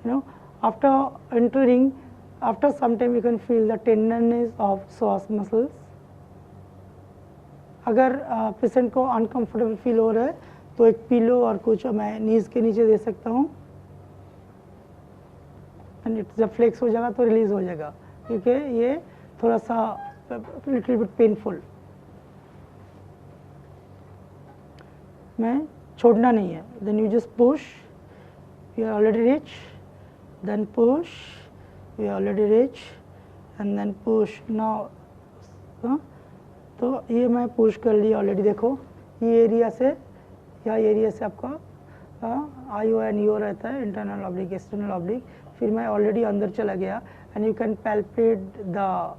you know, after entering, after some time you can feel the tenderness of psoas muscles। अगर पेशेंट को अनकंफर्टेबल फील हो रहा है तो एक पिलो और कुछ मैं नीज के नीचे दे सकता हूँ, एंड जब फ्लेक्स हो जाएगा तो रिलीज हो जाएगा, क्योंकि ये थोड़ा सा लिटिल बिट पेनफुल, मैं छोड़ना नहीं है। Then you just push, you are already reach, then push, you are already reach, and then push now. तो ये मैं पुश कर लिया ऑलरेडी, देखो ये एरिया से या एरिया से आपका आईओ एंड ईओ रहता है, इंटरनल ऑब्लिक एक्सटर्नल ऑब्लिक, फिर मैं ऑलरेडी अंदर चला गया, and you can palpate the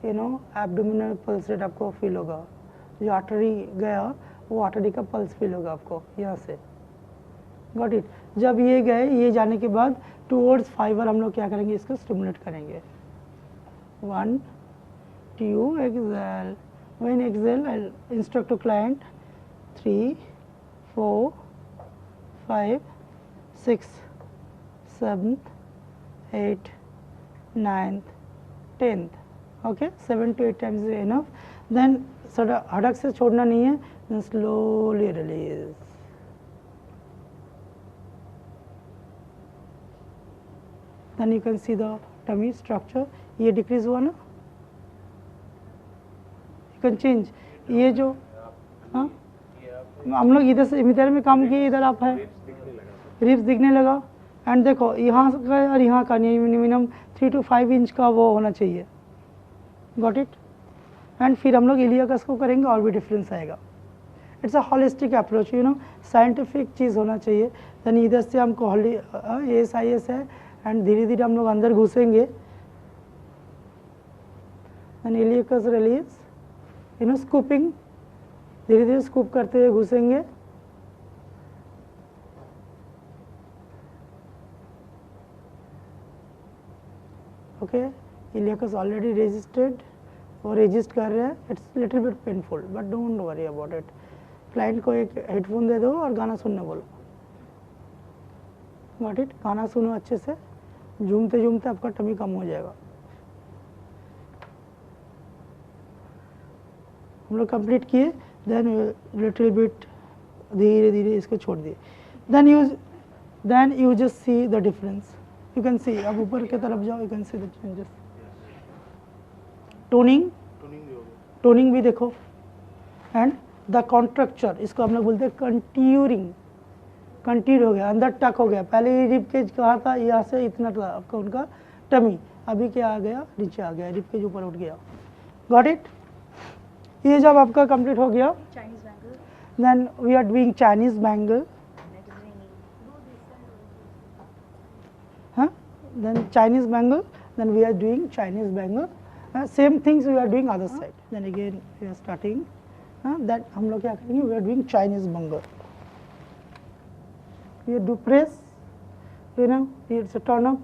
you know abdominal pulse rate, आपको फील होगा, जो आर्टरी गया वो आर्टरी का पल्स फील होगा आपको यहाँ से। Got it. जब ये गए, ये जाने के बाद टूवर्ड्स फाइबर हम लोग क्या करेंगे, इसको स्टिमुलेट करेंगे। 1 2 Excel, when exhale I'll instruct to client 3 4 5 6 7 8 9 10, okay, 7 to 8 times is enough। then हड़क से छोड़ना नहीं है, then slowly release, then you can see the tummy structure, ये decrease हुआ ना, कैन चेंज। ये जो हाँ, हम लोग इधर से इधर में काम किए, इधर आप है, रिब्स दिखने लगा, एंड देखो यहाँ का और यहाँ का मिनिमम 3 to 5 इंच का वो होना चाहिए। Got it. एंड फिर हम लोग इलियाकस को करेंगे और भी डिफरेंस आएगा। It's a holistic approach, you know, scientific चीज़ होना चाहिए। देन इधर से हमको ASIS है, एंड धीरे धीरे हम लोग अंदर घुसेंगे, and iliacus release, you know, scooping, धीरे धीरे स्कूप करते हुए घुसेंगे। ओके, इलियाकस ऑलरेडी रजिस्टर्ड, वो रजिस्ट कर रहे हैं। It's little bit painful but don't worry about it. Client को एक हेडफोन दे दो और गाना सुनने बोलो। Got it. गाना सुनो अच्छे से, झूमते झूमते आपका टमी कम हो जाएगा। हम लोग कंप्लीट किए, देन लिटिल बिट धीरे धीरे इसको छोड़ दिए। Then you just see the difference, you can see. अब ऊपर की तरफ जाओ, you can see the changes. Toning toning भी देखो, एंड द कॉन्ट्रक्चर, इसको हम लोग बोलते हैं कंट्यूरिंग, कंट्यूर हो गया, अंदर टक हो गया। पहले ये रिब केज कहाँ था, यहाँ से इतना था आपका उनका टमी, अभी क्या आ गया, नीचे आ गया, रिब केज ऊपर उठ गया। Got it? ये जब आपका कंप्लीट हो गया, Chinese bangle, then we are doing Chinese bangle, next ringing. huh? Then Chinese bangle, then we are doing Chinese bangle, same things we are doing other side, then again we are starting, that हम लोग क्या करेंगे, we are doing Chinese bangle, we do press, you know, it's a turn up,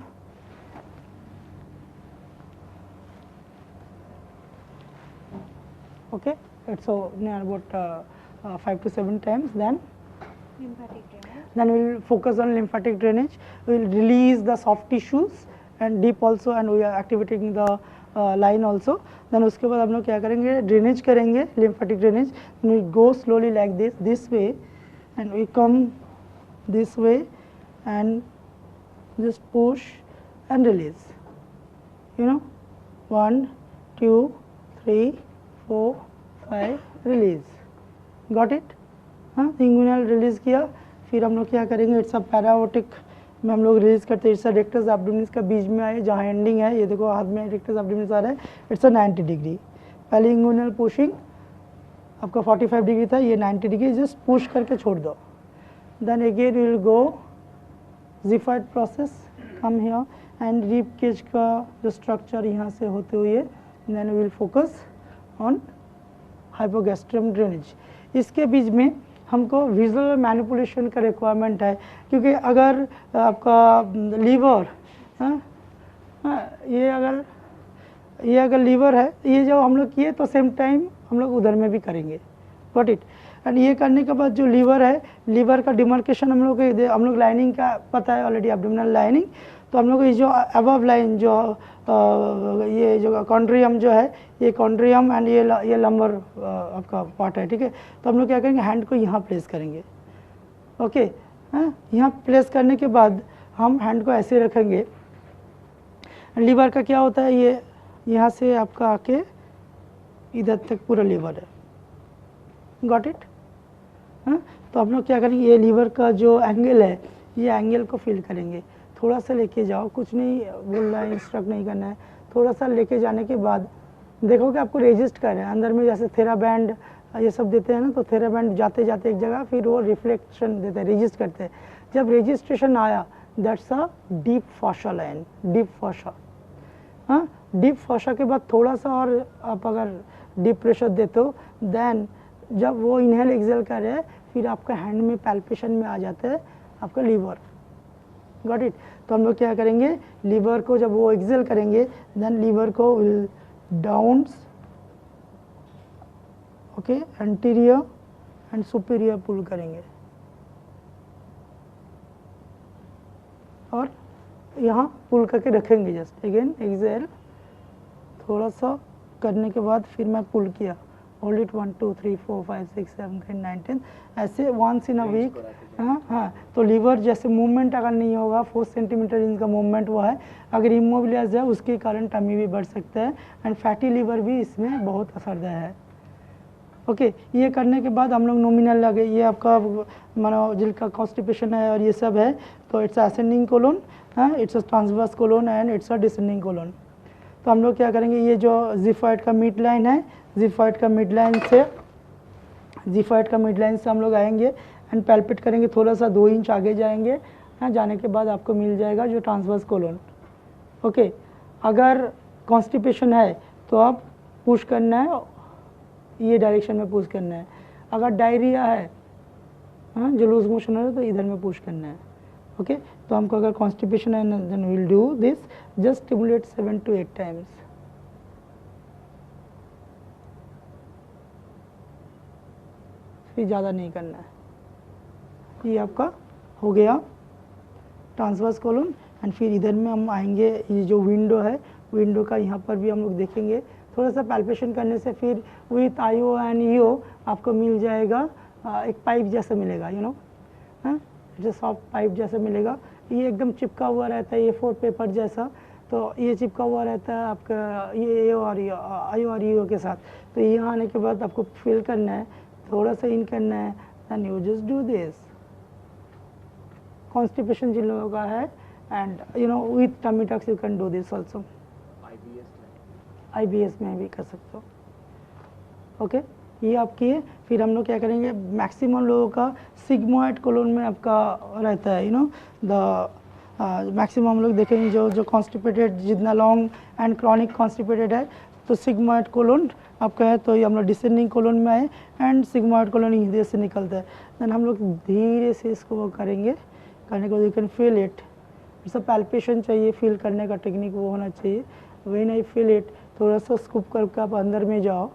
okay, it's so near about 5 to 7 times, then Lymphatic drainage. then we will focus on lymphatic drainage, we will release the soft tissues and deep also, and we are activating the line also. Then उसके बाद हम लोग क्या करेंगे, drainage करेंगे, lymphatic drainage, and we go slowly like this way, and we come this way and just push and release, you know, 1 2 3 4 5 release, got it? हाँ, inguinal release किया, फिर हम लोग क्या करेंगे, इट्स अ पैराओटिक में हम लोग रिलीज करते हैं, इट्स अ रेक्टस एब्डोमिनस का बीच में आए जहाँ एंडिंग है, ये देखो हाथ में रेक्टस एब्डोमिनस आ रहा है, इट्स अ 90 डिग्री। पहले इंगुइनल पुशिंग आपका 45 डिग्री था, ये 90 डिग्री, जस्ट पुश करके छोड़ दो। देन अगेन विल गो जिफाइड process, come here, and rib cage का जो स्ट्रक्चर यहाँ से होते हुए, then will focus on hypogastrium drainage. इसके बीच में हमको विजुअल मैनिपुलेशन का रिक्वायरमेंट है, क्योंकि अगर आपका लीवर, ये अगर लीवर है, ये जो हम लोग किए तो सेम टाइम हम लोग उधर में भी करेंगे, गॉट इट? एंड ये करने के बाद जो लीवर है, लीवर का डिमार्केशन हम लोग लाइनिंग का पता है ऑलरेडी, एब्डोमिनल लाइनिंग, तो हम लोग ये जो अबव लाइन जो ये जो कॉन्ड्रियम जो है, ये कॉन्ड्रियम एंड ये लंबर आपका पार्ट है, ठीक है? तो हम लोग क्या करेंगे, हैंड को यहाँ प्लेस करेंगे, ओके? यहाँ प्लेस करने के बाद हम हैंड को ऐसे रखेंगे। लीवर का क्या होता है, ये यहाँ से आपका आके इधर तक पूरा लीवर है, गॉट इट? तो हम लोग क्या करेंगे, ये लीवर का जो एंगल है, ये एंगल को फील करेंगे, थोड़ा सा लेके जाओ, कुछ नहीं बोलना है, इंस्ट्रक्ट नहीं करना है, थोड़ा सा लेके जाने के बाद देखो कि आपको रेजिस्ट कर रहे हैं अंदर में, जैसे थेराबैंड ये सब देते हैं ना, तो थेराबैंड जाते जाते एक जगह, फिर वो रिफ्लेक्शन देते हैं, रेजिस्ट करते हैं। जब रजिस्ट्रेशन आया, that's a deep fascia line, deep fascia. हाँ, डीप फॉशा के बाद थोड़ा सा और आप अगर डीप प्रेशर देते हो, देन जब वो इनहेल एक्सेल कर रहे हैं, फिर आपका हैंड में पैल्पेशन में आ जाता है आपका लीवर, गॉट इट? तो हम लोग क्या करेंगे, लीवर को जब वो एक्सेल करेंगे, देन लीवर को will downs, okay, anterior and superior pull करेंगे, और यहाँ पुल करके रखेंगे, जस्ट अगेन एक्सेल, थोड़ा सा करने के बाद फिर मैं पुल किया, होल्ड इट 1 2 3 4 5 6 7 8 9 10, ऐसे वंस इन अ वीक। हाँ, तो लीवर जैसे मूवमेंट अगर नहीं होगा, 4 सेंटीमीटर इनका मूवमेंट हुआ है, अगर इमोबिलाइज है, उसके कारण टमी भी बढ़ सकता है, एंड फैटी लीवर भी इसमें बहुत असरदार है, ओके? ये करने के बाद हम लोग नॉमिनल लगे, ये आपका मानो जिनका कॉन्स्टिपेशन है और ये सब है, तो it's ascending colon, it's a transverse colon and it's a descending colon. तो हम लोग क्या करेंगे, ये जो जिफाइड का मिड लाइन है, जिफाइड का मिड लाइन से हम लोग आएंगे एंड पैल्पेट करेंगे, थोड़ा सा 2 इंच आगे जाएंगे, जाने के बाद आपको मिल जाएगा जो ट्रांसवर्स कोलोन, ओके? अगर कॉन्स्टिपेशन है तो आप पुश करना है, ये डायरेक्शन में पुश करना है। अगर डायरिया है, जो लूज मोशन है, तो इधर में पुश करना है, ओके? तो हमको अगर कॉन्स्टिपेशन है, then will do this, just stimulate 7 to 8 times, फिर ज़्यादा नहीं करना है। ये आपका हो गया ट्रांसवर्स कोलोन, एंड फिर इधर में हम आएंगे, ये जो विंडो है, विंडो का यहाँ पर भी हम लोग देखेंगे, थोड़ा सा पैल्पेशन करने से फिर विथ आईओ एंड ईओ आपको मिल जाएगा एक पाइप जैसा मिलेगा, यू नो, जो सॉफ्ट पाइप जैसा मिलेगा, ये एकदम चिपका हुआ रहता है, ये 4 पेपर जैसा, तो ये चिपका हुआ रहता है आपका ये और आई और यू के साथ। तो यहाँ आने के बाद आपको फिल करना है, थोड़ा सा इन करना है, then you just do this. Constipation जिन लोगों का है and you know with tummy tucks you can do this also. IBS में भी कर सकते हो। ओके ये आप किए। फिर हम लोग क्या करेंगे, मैक्सिमम लोगों का सिग्मोइड कोलोन में आपका रहता है, यू नो द मैक्सिमम हम लोग देखेंगे जो कॉन्स्टिपेटेड जितना लॉन्ग एंड क्रॉनिक कॉन्स्टिपेटेड है तो सिग्मोइड कोलोन आपका है, तो ये हम लोग डिसेंडिंग कोलोन में आए एंड सिग्मोइड कोलोन हृदय से निकलता है। देन हम लोग धीरे से इसको वो करेंगे, करने को you can feel it. It's a palpation चाहिए, फील करने का टेक्निक वो होना चाहिए। व्हेन आई फील इट, थोड़ा सा स्कूप करके आप अंदर में जाओ,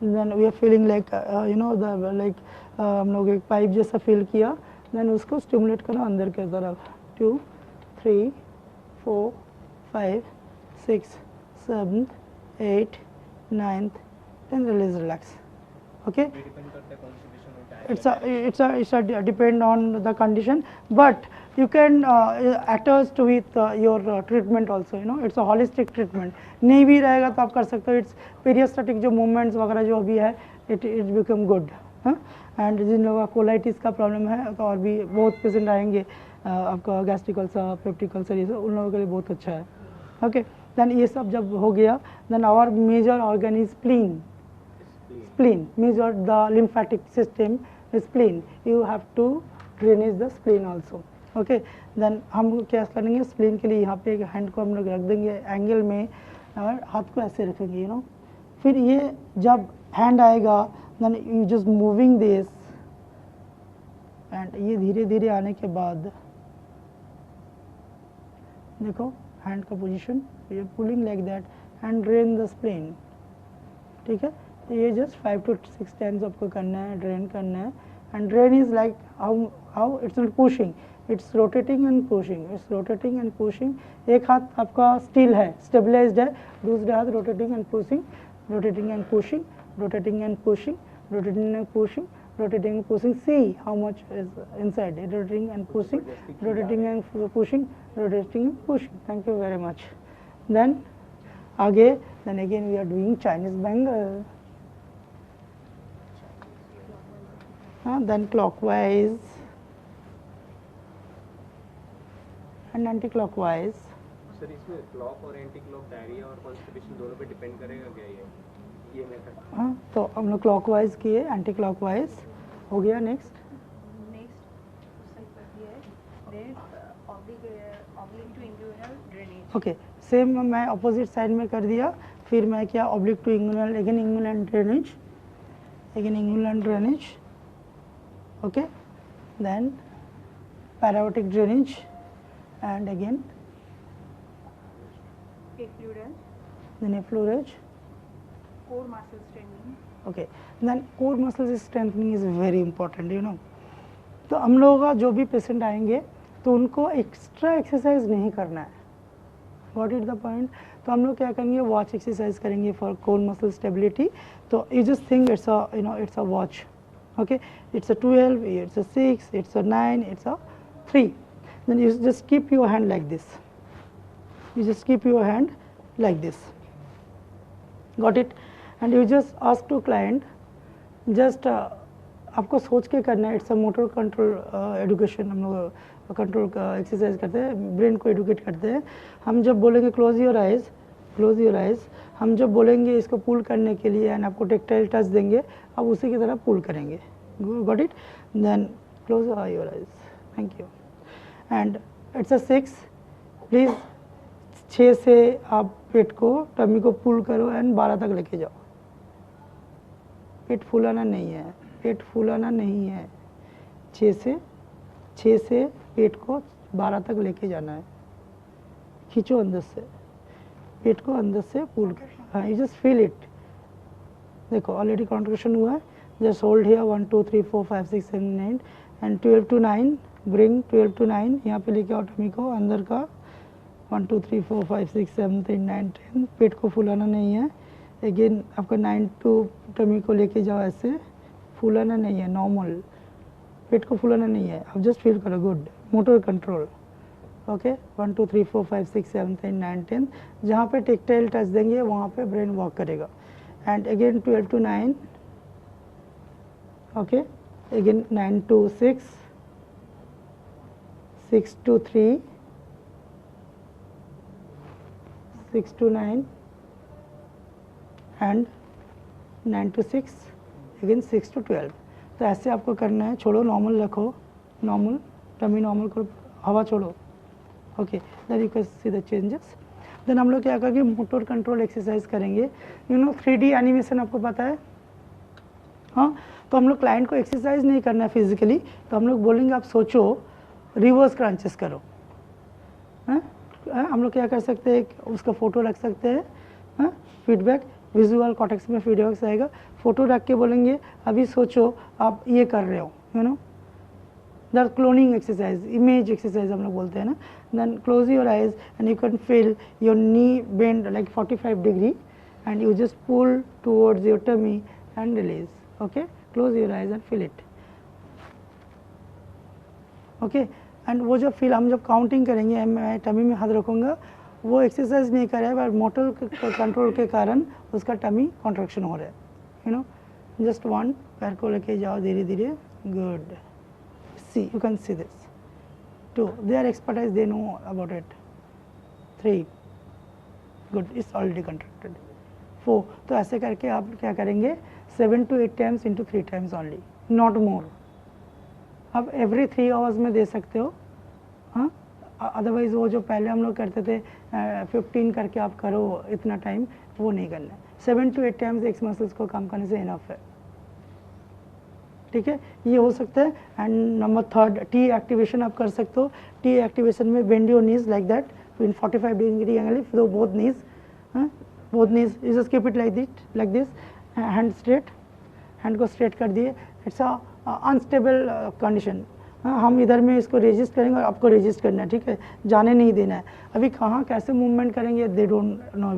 then we are feeling like you know the like हम लोग एक पाइप जैसा फील किया, देन उसको स्टिमुलेट करो अंदर की तरफ। 2 3 4 5 6 7 8 9 10 release relax. Okay it's a depend on the condition, but you can attach with your treatment also, you know it's a holistic treatment। नहीं भी रहेगा तो आप कर सकते हो। इट्स पेरियोस्टेटिक जो मूवमेंट्स वगैरह जो भी है इट बिकम गुड। एंड जिन लोगों का कोलाइटिस का प्रॉब्लम है तो और भी बहुत पेशेंट आएंगे, आपका गैस्ट्रिक अल्सर, पेप्टिक अल्सर, ये सब उन लोगों के लिए बहुत अच्छा है। ओके देन ये सब जब हो गया, then our major organ is spleen. spleen measure the lymphatic system, spleen you have to drainage the spleen also। okay then हम क्या करेंगे, spleen के लिए यहाँ पे एक हैंड को हम लोग रख देंगे एंगल में और हाथ को ऐसे रखेंगे, यू नो। फिर ये जब हैंड आएगा then you just moving this and ये धीरे धीरे आने के बाद देखो हैंड का पोजीशन, ये pulling like that and drain the spleen. ठीक है, तो ये जस्ट 5 to 6 टाइम्स आपको करना है, ड्रेन करना है। And drain is like how it's not pushing, it's rotating and pushing, it's rotating and pushing. एक हाथ आपका स्टिल है, स्टेबलाइज्ड है, दूसरे हाथ rotating and pushing, rotating and pushing, rotating and pushing, rotating and pushing, rotating and pushing. See how much is inside, rotating and pushing, rotating and pushing, rotating and pushing. Thank you very much. Then again we are doing Chinese bangle. Then clockwise and anti-clockwise। Sir इसमें clock और anti clock diarrhoea और constipation दोनों पे depend करेगा क्या ये method? हाँ तो हम लोग क्लॉकवाइज किए, एंटी क्लॉकवाइज हो गया। नेक्स्ट ओके सेम मैं ऑपोजिट साइड में कर दिया। फिर मैं क्या oblique to inguinal, again inguinal drainage, again inguinal drainage. Okay then paraaortic drainage and again then effleurage, core muscle strengthening। okay then core muscles strengthening is very important, you know। तो हम लोगों का जो भी पेशेंट आएंगे तो उनको extra exercise नहीं करना है, व्हाट इज द पॉइंट। तो हम लोग क्या करेंगे, वॉच एक्सरसाइज करेंगे फॉर कोर मसल स्टेबिलिटी। तो you just think it's a you know it's a watch, okay it's a 12, it's a 6, it's a 9, it's a 3। then you just keep your hand like this, you just keep your hand like this, got it। and you just ask to client just आपको सोच के करना है। It's a motor control education, हम लोग control का exercise करते हैं, ब्रेन को एडुकेट करते हैं। हम जब बोलेंगे close your eyes, close your eyes, हम जब बोलेंगे इसको पुल करने के लिए एंड आपको टेक्टाइल टच देंगे, आप उसी की तरह पुल करेंगे, got it. Then close your eyes, thank you. And it's a 6, please 6 से आप पेट को, टमी को पुल करो एंड 12 तक लेके जाओ। पेट फूलाना नहीं है, पेट फूलाना नहीं है। 6 से पेट को 12 तक लेके जाना है। खींचो अंदर से, पेट को अंदर से पुल कर, हाँ यू जस्ट फील इट। देखो ऑलरेडी कॉन्ट्रैक्शन हुआ है, just hold here 1 2 3 4 5 6 7 8 and 12 to 9, bring 12 to 9 यहाँ पे लेके आओ टमी को अंदर का। 1 2 3 4 5 6 7 8 9 10, पेट को फुलाना नहीं है। अगेन आपका 9 to टमी को लेके जाओ, ऐसे फुलाना नहीं है, नॉर्मल, पेट को फुलाना नहीं है। आप जस्ट फील करो, गुड मोटर कंट्रोल, ओके 1 2 3 4 5 6 7 8 9 10 जहाँ पे टेक्टाइल टच देंगे वहाँ पे ब्रेन वर्क करेगा and again 12 to 9 okay again 9 to 6 6 to 3 6 to 9 and 9 to 6 again 6 to 12 तो ऐसे आपको करना है छोड़ो नॉर्मल रखो नॉर्मल टमी नॉर्मल करो हवा छोड़ो okay then you can see the changes then हम लोग क्या करेंगे मोटर कंट्रोल एक्सरसाइज करेंगे 3D एनिमेशन आपको पता है हाँ तो हम लोग क्लाइंट को एक्सरसाइज नहीं करना है फिजिकली तो हम लोग बोलेंगे आप सोचो रिवर्स क्रंचेस करो हाँ हम लोग क्या कर सकते हैं उसका फ़ोटो रख सकते हैं हाँ फीडबैक विजुअल कॉर्टेक्स में फीडबैक आएगा फ़ोटो रख के बोलेंगे अभी सोचो आप ये कर रहे हो that cloning exercise image exercise हम लोग बोलते हैं ना then close your eyes and you can feel your knee bend like 45 degree and you just pull towards your tummy and release okay close your eyes and feel it okay and वो जब feel हम जब counting करेंगे मैं tummy में हाथ रखूँगा वो एक्सरसाइज नहीं कर रहा है बट मोटर कंट्रोल के कारण उसका टमी कॉन्ट्रैक्शन हो रहा है जस्ट वन पैर को लेके जाओ धीरे धीरे good see you can see this 2 they are expertise they know about it 3 good it's already contracted 4 तो ऐसे करके आप क्या करेंगे 7 to 8 times into 3 times only not more आप एवरी 3 आवर्स में दे सकते हो हाँ अदरवाइज़ वो जो पहले हम लोग करते थे 15 करके आप करो इतना टाइम वो नहीं करना है 7 to 8 टाइम्स एक्स मसल्स को काम करने से इनफ है ठीक है ये हो सकता है एंड नंबर 3 टी एक्टिवेशन आप कर सकते हो टी एक्टिवेशन में bend your knees like that in 45 degree angle if though both knees you just keep it like this hand straight hand को स्ट्रेट कर दिए इट्स अ अनस्टेबल कंडीशन हम इधर में इसको रेजिस्ट करेंगे और आपको रेजिस्ट करना है ठीक है जाने नहीं देना है अभी कहाँ कैसे मूवमेंट करेंगे they don't know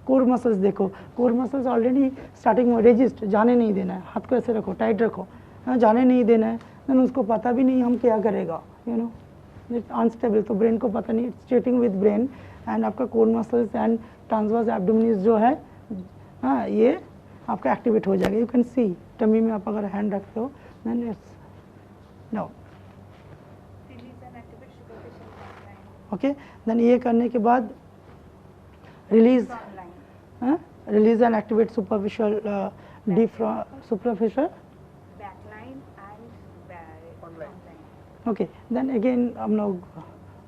core muscles देखो कोर मसल्स ऑलरेडी स्टार्टिंग में रेजिस्ट जाने नहीं देना है हाथ को ऐसे रखो टाइट रखो हाँ जाने नहीं देना है देन उसको पता भी नहीं हम क्या करेगा अनस्टेबल तो ब्रेन को पता नहीं स्ट्रेटिंग विद ब्रेन एंड आपका core muscles and transverse abdominis जो है हाँ ये आपका एक्टिवेट हो जाएगा यू कैन सी टमी में आप अगर हैंड रखते हो then it's no okay then ये करने के बाद release release and activate superficial deep superficial okay then again हम लोग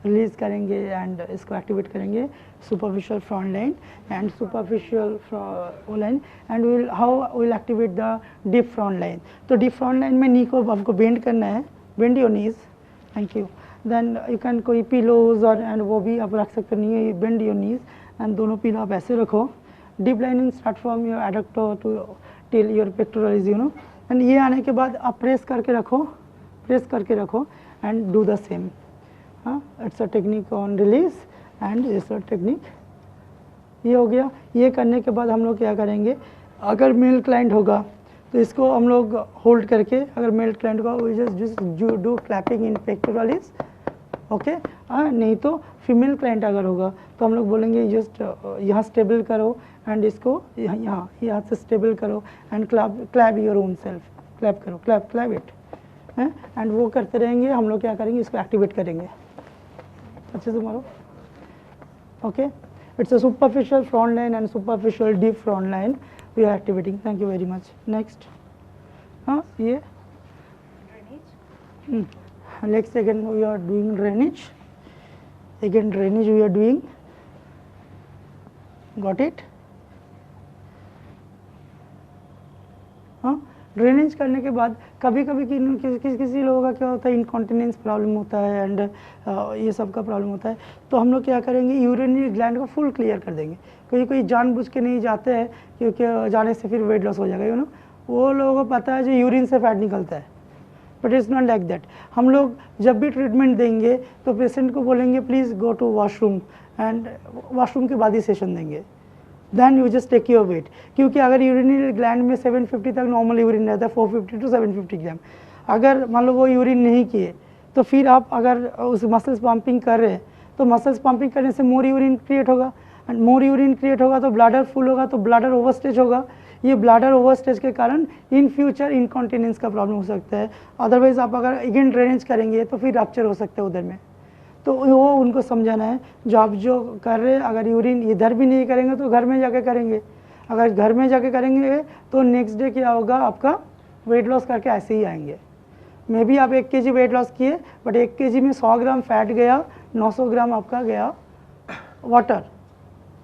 रिलीज करेंगे एंड इसको एक्टिवेट करेंगे superficial front line and superficial line and will activate the deep front line तो डीप फ्रंट लाइन में नी को आपको बेंड करना है bend your knees thank you then you can कोई पिलोज और एंड वो भी आप रख सकते नहीं बेंड योर नीज एंड दोनों पिलो आप ऐसे रखो deep lining start from your adductor to till your pectorals and ये आने के बाद आप प्रेस करके रखो एंड डू द सेम हाँ it's a technique on release and it's a technique ये हो गया ये करने के बाद हम लोग क्या करेंगे अगर मेल क्लाइंट होगा तो इसको हम लोग होल्ड करके अगर मेल क्लाइंट होगा we just do clapping in pectorals okay नहीं तो फीमेल क्लाइंट अगर होगा तो हम लोग बोलेंगे जस्ट यहाँ स्टेबल करो एंड इसको यहाँ से स्टेबल करो and clap your own self clap करो क्लैप इट एंड वो करते रहेंगे हम लोग क्या करेंगे इसको एक्टिवेट करेंगे अच्छे से मारो okay it's a superficial front line and superficial deep front line we are activating thank you very much next हाँ ये next again we are doing drainage we are doing got it हाँ drainage करने के बाद कभी कभी किसी लोगों का क्या होता है इनकॉन्टिनेंस प्रॉब्लम होता है एंड ये सब का प्रॉब्लम होता है तो हम लोग क्या करेंगे यूरिनरी ग्लैंड को फुल क्लियर कर देंगे कोई जानबूझ के नहीं जाते हैं क्योंकि जाने से फिर वेट लॉस हो जाएगा वो लोगों को पता है जो यूरिन से फैट निकलता है but it's not like that हम लोग जब भी ट्रीटमेंट देंगे तो पेशेंट को बोलेंगे please go to washroom and washroom के बाद ही सेशन देंगे then you just take your weight क्योंकि अगर यूरिनरी ग्लैंड में 750 तक नॉर्मल यूरिन रहता है 450 to 750 ग्राम अगर मान लो वो यूरिन नहीं किए तो फिर आप अगर उस मसल्स पंपिंग कर रहे हैं तो मसल्स पंपिंग करने से मोर यूरिन क्रिएट होगा, एंड मोर यूरिन क्रिएट होगा तो ब्लैडर फुल होगा, तो ब्लैडर ओवरस्टेज होगा। ये ब्लैडर ओवरस्टेज के कारण इन फ्यूचर इनकॉन्टिनेंस का प्रॉब्लम हो सकता है। अदरवाइज आप अगर अगेन ड्रेनेज करेंगे तो फिर रप्चर हो सकता है उधर में। तो वो उनको समझाना है, जो आप जो कर रहे हैं अगर यूरिन इधर भी नहीं करेंगे तो घर में जाके करेंगे, अगर घर में जाके करेंगे तो नेक्स्ट डे क्या होगा, आपका वेट लॉस करके ऐसे ही आएंगे। मे बी आप 1 kg वेट लॉस किए, बट 1 kg में 100 ग्राम फैट गया, 900 ग्राम आपका गया वाटर,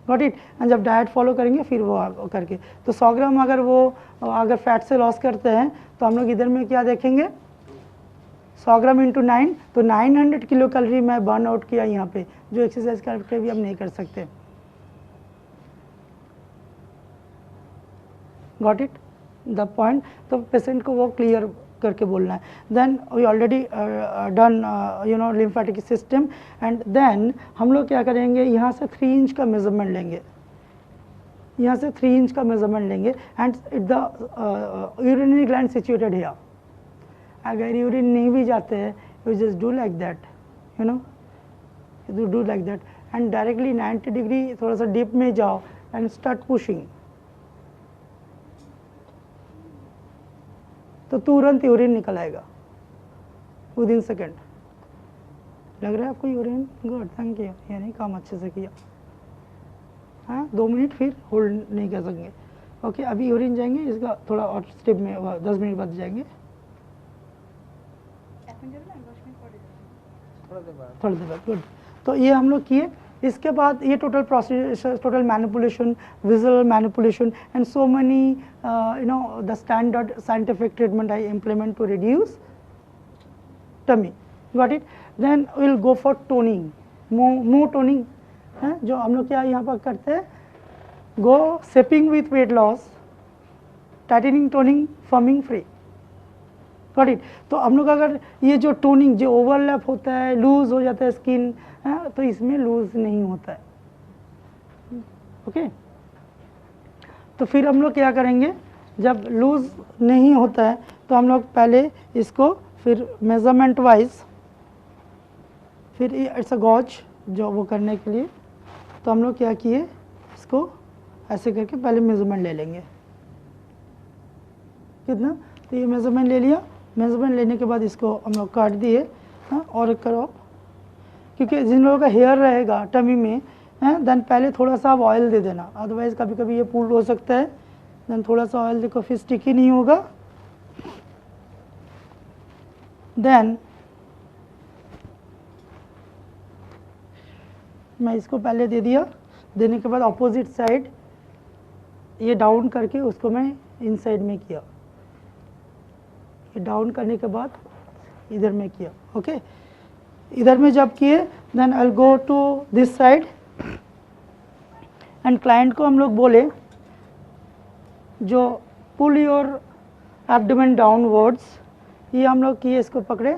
गॉट इट। एंड जब डाइट फॉलो करेंगे फिर वो करके, तो 100 ग्राम अगर वो अगर फैट से लॉस करते हैं तो हम लोग इधर में क्या देखेंगे, 100 ग्राम इंटू 9, तो 900 किलो कैलोरी मैं बर्न आउट किया यहाँ पे, जो एक्सरसाइज करके भी हम नहीं कर सकते। Got it the point. तो पेशेंट को वो क्लियर करके बोलना है। Then we already done lymphatic system, and then हम लोग क्या करेंगे, यहाँ से 3 इंच का मेजरमेंट लेंगे, यहाँ से 3 इंच का मेजरमेंट लेंगे, and the urinary gland situated here. अगर यूरिन नहीं भी जाते हैं, you just do like that, you know, you do like that, and directly 90 degree थोड़ा सा डीप में जाओ एंड स्टार्ट पुशिंग, तो तुरंत यूरिन निकल आएगा विदिन सेकेंड। लग रहा है आपको यूरिन? गुड, थैंक यू, यानी काम अच्छे से किया। हाँ, 2 मिनट फिर होल्ड नहीं कर सकेंगे। ओके, अभी यूरिन जाएंगे, इसका थोड़ा और स्टेप में 10 मिनट बाद जाएंगे, थोड़ा देर बाद। गुड, तो ये हम लोग किए। इसके बाद ये total process, total manipulation, visual manipulation, and so many the standard scientific treatment I implement to reduce tummy, got it. Then will go for toning, मुंह टोनिंग है, जो हम लोग क्या यहाँ पर करते हैं, go shaping with weight loss, tightening, toning, firming, free, got it. तो हम लोग अगर ये जो टोनिंग जो ओवरलैप होता है, लूज हो जाता है स्किन, तो इसमें लूज नहीं होता है, ओके। तो फिर हम लोग क्या करेंगे, जब लूज नहीं होता है तो हम लोग पहले इसको फिर मेजरमेंट वाइज, फिर इट्स अ गॉज जो वो करने के लिए, तो हम लोग क्या किए, इसको ऐसे करके पहले मेजरमेंट ले लेंगे, कितना, तो ये मेजरमेंट ले लिया। मेजरमेंट लेने के बाद इसको हम लोग काट दिए, हाँ, और करो, क्योंकि जिन लोगों का हेयर रहेगा टमी में, देन पहले थोड़ा सा आप ऑयल दे देना, अदरवाइज कभी कभी ये पुल हो सकता है। देन थोड़ा सा ऑयल देखो, फिर स्टिकी नहीं होगा। देन मैं इसको पहले दे दिया, देने के बाद अपोजिट साइड ये डाउन करके उसको मैं इन साइड में किया, ये डाउन करने के बाद इधर में किया, ओके। इधर में जब किए, then I will go to this side, and client को हम लोग बोले जो पुल योर एब्डोमेन डाउनवर्ड्स, ये हम लोग किए, इसको पकड़े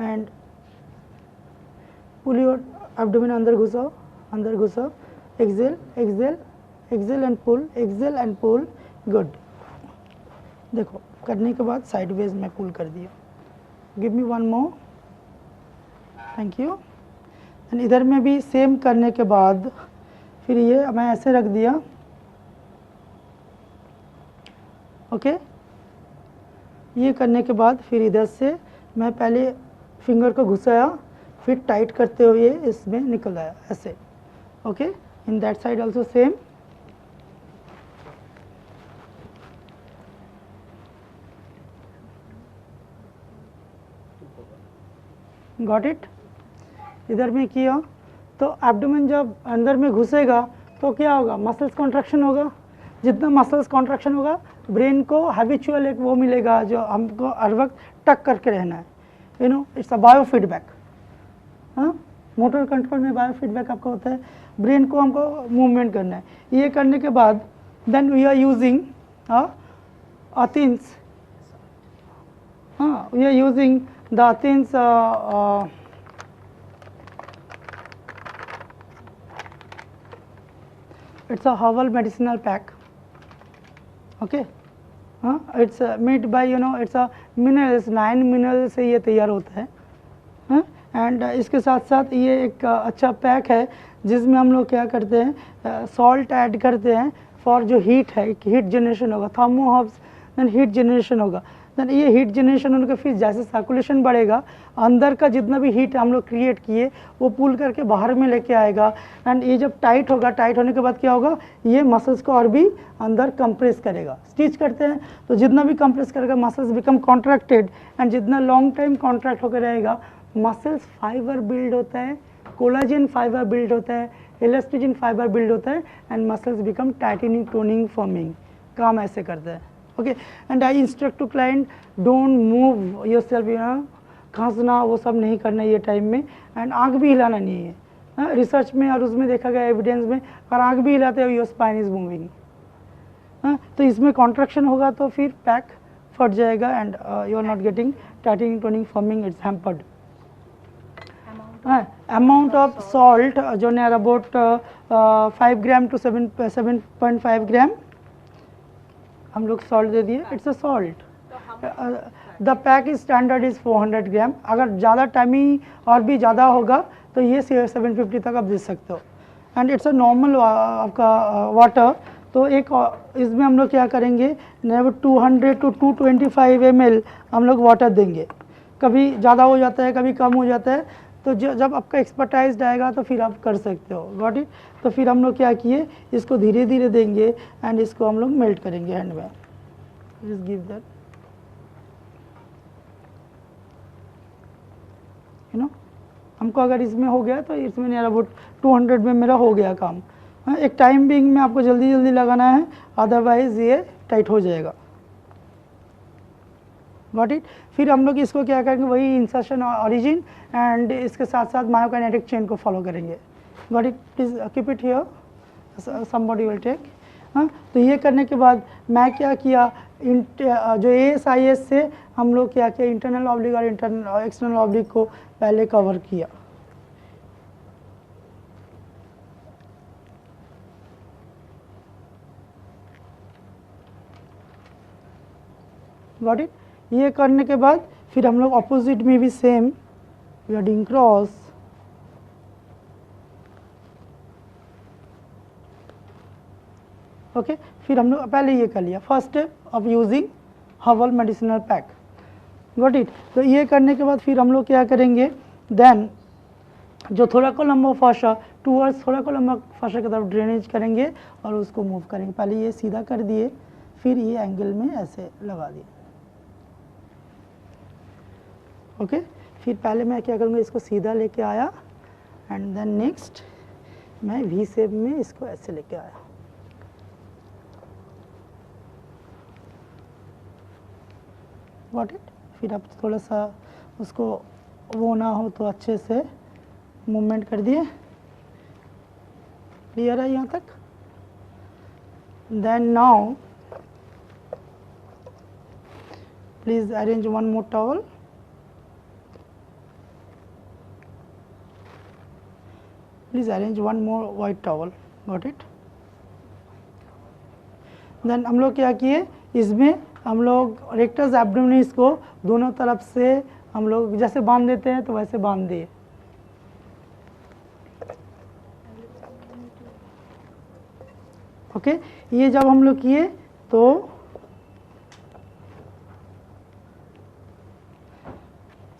एंड पुल योर एब्डोमेन, अंदर घुसाओ, अंदर घुसाओ, exhale exhale exhale and pull, exhale and pull, good. देखो करने के बाद साइडवेज में पुल कर दिया, give me 1 more, thank you. And इधर में भी सेम करने के बाद फिर ये मैं ऐसे रख दिया, ओके। ये करने के बाद फिर इधर से मैं पहले फिंगर को घुसाया, फिर टाइट करते हुए इसमें निकल आया ऐसे, okay. In that side also same, got it. इधर में किया तो एब्डोमेन जब अंदर में घुसेगा तो क्या होगा, मसल्स कॉन्ट्रैक्शन होगा। जितना मसल्स कॉन्ट्रैक्शन होगा, ब्रेन को हैबिचुअल एक वो मिलेगा जो हमको हर वक्त टक करके रहना है, you know, it's a bio feedback. हाँ, मोटर कंट्रोल में बायो फीडबैक आपका होता है, ब्रेन को हमको मूवमेंट करना है। ये करने के बाद then we are using Athens, we are using the Athens it's a herbal medicinal pack, okay. It's made by, you know, it's a minerals, 9 minerals से ये तैयार होता है, एंड इसके साथ साथ ये एक अच्छा पैक है जिसमें हम लोग क्या करते हैं, सॉल्ट ऐड करते हैं फॉर जो हीट है, हीट जनरेशन होगा, thermo hubs, then heat generation होगा, देन ये हीट जनरेशन उनका फिर जैसे सर्कुलेशन बढ़ेगा अंदर का जितना भी हीट हम लोग क्रिएट किए वो पुल करके बाहर में लेके आएगा। एंड ये जब टाइट होगा, टाइट होने के बाद क्या होगा, ये मसल्स को और भी अंदर कंप्रेस करेगा। स्टिच करते हैं तो जितना भी कंप्रेस करेगा मसल्स बिकम कॉन्ट्रैक्टेड, एंड जितना लॉन्ग टाइम कॉन्ट्रैक्ट होकर रहेगा मसल्स फाइबर बिल्ड होता है, कोलाजन फाइबर बिल्ड होता है, इलास्टिजिन फाइबर बिल्ड होता है, and muscles become tightening, toning, forming. काम ऐसे करते हैं। Okay, and I instruct to client don't move your self, खांसना वो सब नहीं करना ये टाइम में, एंड आँख भी हिलाना नहीं है। रिसर्च में और उसमें देखा गया एविडेंस में, और आँख भी हिलाते हो योर स्पाइन इज मूविंग। तो इसमें कॉन्ट्रैक्शन होगा तो फिर पैक फट जाएगा and you are not getting tightening, toning, forming, it's hampered. Amount of salt जो near about 5 gram to 7.5 gram हम लोग सॉल्ट दे दिए, it's a salt. The pack is standard is 400 gram. अगर ज़्यादा टाइमी और भी ज़्यादा होगा तो ये 750 तक आप दे सकते हो। एंड इट्स अ नॉर्मल आपका वाटर। तो एक इसमें हम लोग क्या करेंगे, 200 टू 225 ml हम लोग वाटर देंगे। कभी ज़्यादा हो जाता है, कभी कम हो जाता है, तो जब आपका एक्सपर्टाइज्ड आएगा तो फिर आप कर सकते हो। Got it. तो फिर हम लोग क्या किए, इसको धीरे धीरे देंगे एंड इसको हम लोग मेल्ट करेंगे हैंड में। Just give that, you know. हमको अगर इसमें हो गया तो इसमें नियर अबाउट 200 में मेरा हो गया काम। हाँ, एक टाइम बिंग में आपको जल्दी जल्दी लगाना है, अदरवाइज ये टाइट हो जाएगा। Got it. फिर हम लोग इसको क्या करेंगे, वही इंसर्शन ऑरिजिन एंड इसके साथ साथ मायोकाइनेटिक चेन को फॉलो करेंगे। Got it. Please keep it here, somebody will take. हाँ, तो ये करने के बाद मैं क्या किया, जो ASIS से हम लोग क्या किया, इंटरनल ऑब्लिक और एक्सटर्नल ऑब्लिक को पहले कवर किया। Got it. ये करने के बाद फिर हम लोग अपोजिट में भी same we are doing cross. Okay, फिर हम लोग पहले ये कर लिया, first step of using herbal medicinal pack. Got it. तो ये करने के बाद फिर हम लोग क्या करेंगे, देन जो थोराकोलम्बो फाशा टूवर्ड्स थोराकोलम्बो फाशा की तरफ ड्रेनेज करेंगे और उसको मूव करेंगे। पहले ये सीधा कर दिए, फिर ये एंगल में ऐसे लगा दिए। ओके, फिर पहले मैं क्या करूँगा, इसको सीधा लेके आया एंड देन नेक्स्ट मैं वी शेप में इसको ऐसे लेके आया। Got it. फिर आप थोड़ा सा उसको वो ना हो तो अच्छे से मूवमेंट कर दिए। क्लियर है यहाँ तक। Then now please arrange one more towel. Please arrange one more white towel. Got it? Then हम लोग क्या किए, इसमें हम लोग रेक्टस एब्डोमिनिस को दोनों तरफ से हम लोग जैसे बांध देते हैं तो वैसे बांध दिए। ओके, ये जब हम लोग किए तो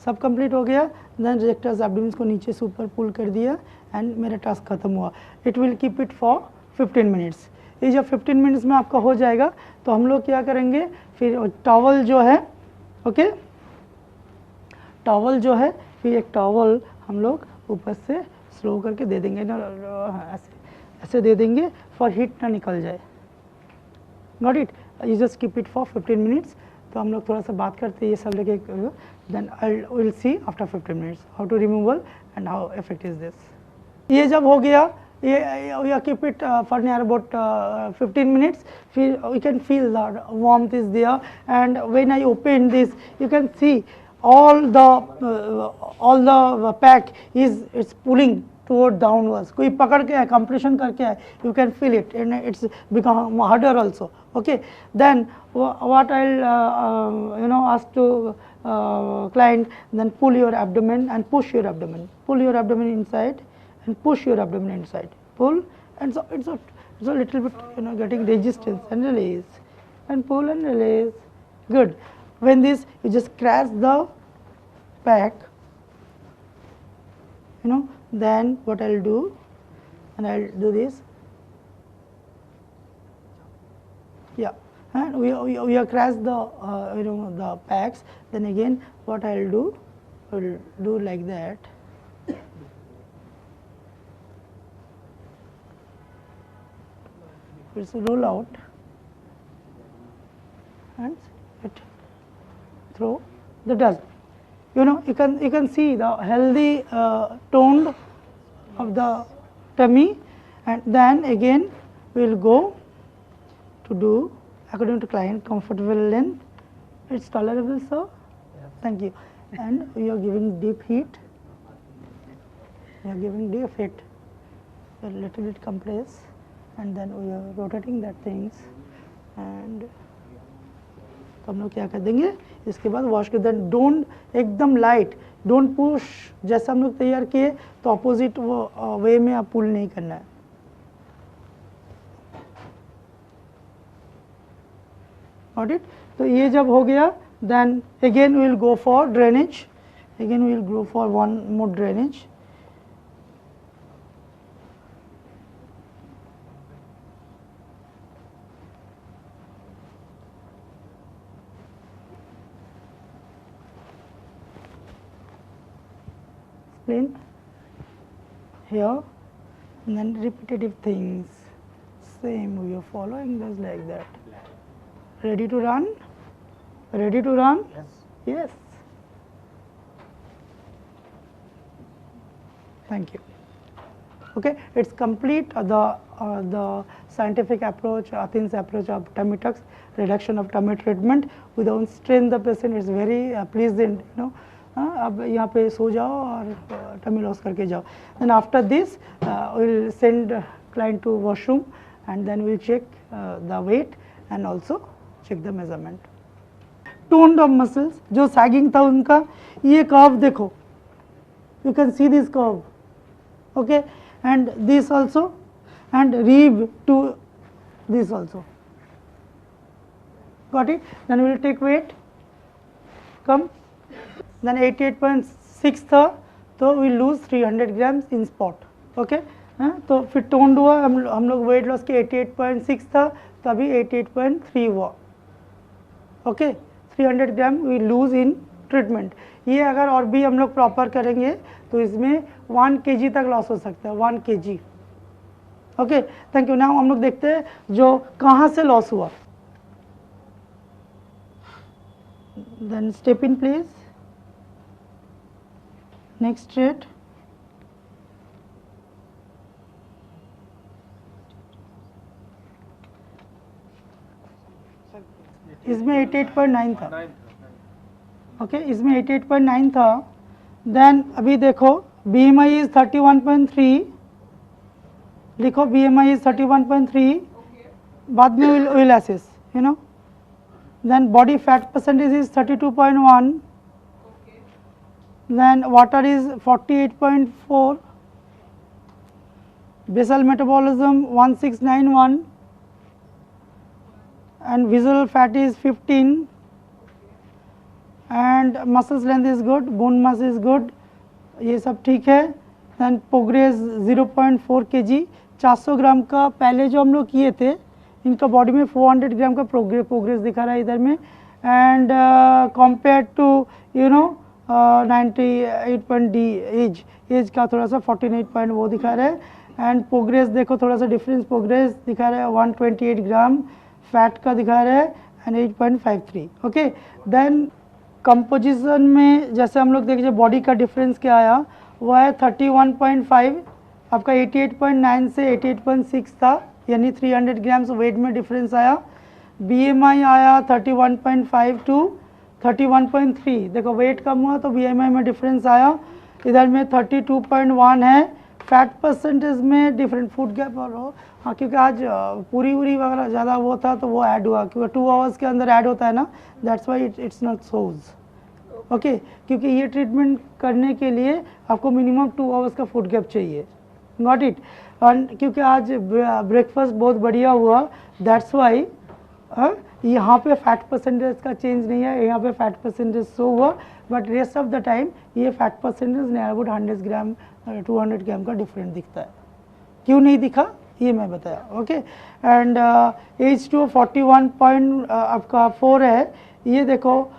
सब कंप्लीट हो गया। देन रेक्टस एब्डोमिनिस को नीचे से ऊपर पुल कर दिया एंड मेरा टास्क खत्म हुआ। It will keep it for 15 minutes. ये जब 15 मिनट्स में आपका हो जाएगा तो हम लोग क्या करेंगे, फिर टॉवल जो है, ओके, टॉवल जो है, फिर एक टॉवल हम लोग ऊपर से स्लो करके दे देंगे ना, ऐसे ऐसे दे देंगे फॉर हीट ना निकल जाए। Got it. You just keep it for 15 minutes. तो हम लोग थोड़ा सा बात करते हैं ये सब लेके, then I will see after 15 minutes how to removal and how effect is this. ये जब हो गया, ये keep it for near about 15 minutes. फिर you can feel the warmth is there and when I open this you can see all the pack is it's pulling toward downwards. कोई पकड़ के है, compression करके है, you can feel it and it's become harder also. Okay, then what I'll ask to client, then pull your abdomen and push your abdomen, pull your abdomen inside and push your abdomen inside, pull, and so it's a little bit, you know, getting resistance, and release and pull and release. Good. When this, you just crash the back, you know, then what I'll do, and I'll do this, yeah, and we have crashed the you know, the packs. Then again what I'll do like that, it's roll out and it throw the dust. You know, you can see the healthy toned of the tummy, and then again we will go to do according to client comfortable length. It's tolerable, sir? Thank you. And we are giving deep heat. We are giving deep heat. A little bit compress, and then we are rotating that things, and तो हम लोग क्या कर देंगे, इसके बाद wash कर दें. डोंट एकदम लाइट, डोंट पुश. जैसा हम लोग तैयार किए तो अपोजिट वो वे में आप पुल नहीं करना है. Got it? तो ये जब हो गया, then again we will go for drainage. Again we will go for one more drainage. Explain here, and then repetitive things. Same, we are following this like that. Ready to run? Ready to run? Yes. Yes. Thank you. Okay, it's complete the scientific approach, Athens approach of tummy tucks, reduction of tummy treatment. We don't strain the patient. It's very pleasant, you know. अब यहाँ पे सो जाओ और tummy loss करके जाओ. Then after this, we'll send client to washroom, and then we'll check the weight and also check the measurement. Toned of muscles, जो sagging था उनका, ये curve देखो, you can see this curve, okay, and this also, and rib to this also. Got it? Then we will take weight. Come. Then 88.6 था, तो we lose 300 grams in spot. Okay? तो फिर toned हुआ, हम लोग weight loss के 88.6 था, तो अभी 88.3 हुआ. Okay, 300 gram we lose in treatment. ये अगर और भी हम लोग प्रॉपर करेंगे तो इसमें 1 kg तक लॉस हो सकता है. 1 kg. Okay, thank you. Now हम लोग देखते हैं जो कहाँ से लॉस हुआ. Then step in please. Next straight. इसमें 88.9 था. ओके, इसमें 88.9 था. देन अभी देखो BMI इज 31.3. लिखो BMI इज 31.3. बाद में will assess, you know. Then body fat percentage is 32.1. then water is 48.4, basal metabolism 1691, and visual fat is 15, and muscle length is good, bone mass is good, ये सब ठीक है. then progress 0.4 kg. 400 ग्राम का पहले जो हम लोग किए थे, इनका बॉडी में 400 ग्राम का प्रोग्रेस दिखा रहा है इधर में, and compare to you know 98 age का थोड़ा सा 49 पॉइंट वो दिखा रहा है. एंड प्रोग्रेस देखो, थोड़ा सा डिफरेंस प्रोग्रेस दिखा रहा है. 128 ग्राम फैट का दिखा रहा है एंड 8.53. ओके, देन कंपोजिशन में जैसे हम लोग देखिए बॉडी का डिफरेंस क्या आया, वो है 31.5. आपका 88.9 से 88.6 था, यानी 300 ग्राम्स वेट में डिफरेंस आया. BMI आया 31.5 टू 31.3. देखो वेट कम हुआ तो BMI में डिफरेंस आया. इधर में 32.1 है. फैट परसेंटेज में डिफरेंट फूड गैप और हाँ, क्योंकि आज पूरी वगैरह ज़्यादा वो था तो वो ऐड हुआ, क्योंकि 2 आवर्स के अंदर ऐड होता है ना, that's why it's not shows. Okay क्योंकि ये ट्रीटमेंट करने के लिए आपको मिनिमम 2 आवर्स का फूड गैप चाहिए, गॉट इट। और क्योंकि आज ब्रेकफास्ट बहुत बढ़िया हुआ, दैट्स वाई यहाँ पे फैट परसेंटेज का चेंज नहीं है, यहाँ पे फैट परसेंटेज शो हुआ, but rest of the time ये फैट परसेंटेज नियर अबाउट 100 ग्राम 200 ग्राम का डिफरेंट दिखता है। क्यों नहीं दिखा ये मैं बताया, ओके। एंड H2O 41 आपका 4 है, ये देखो।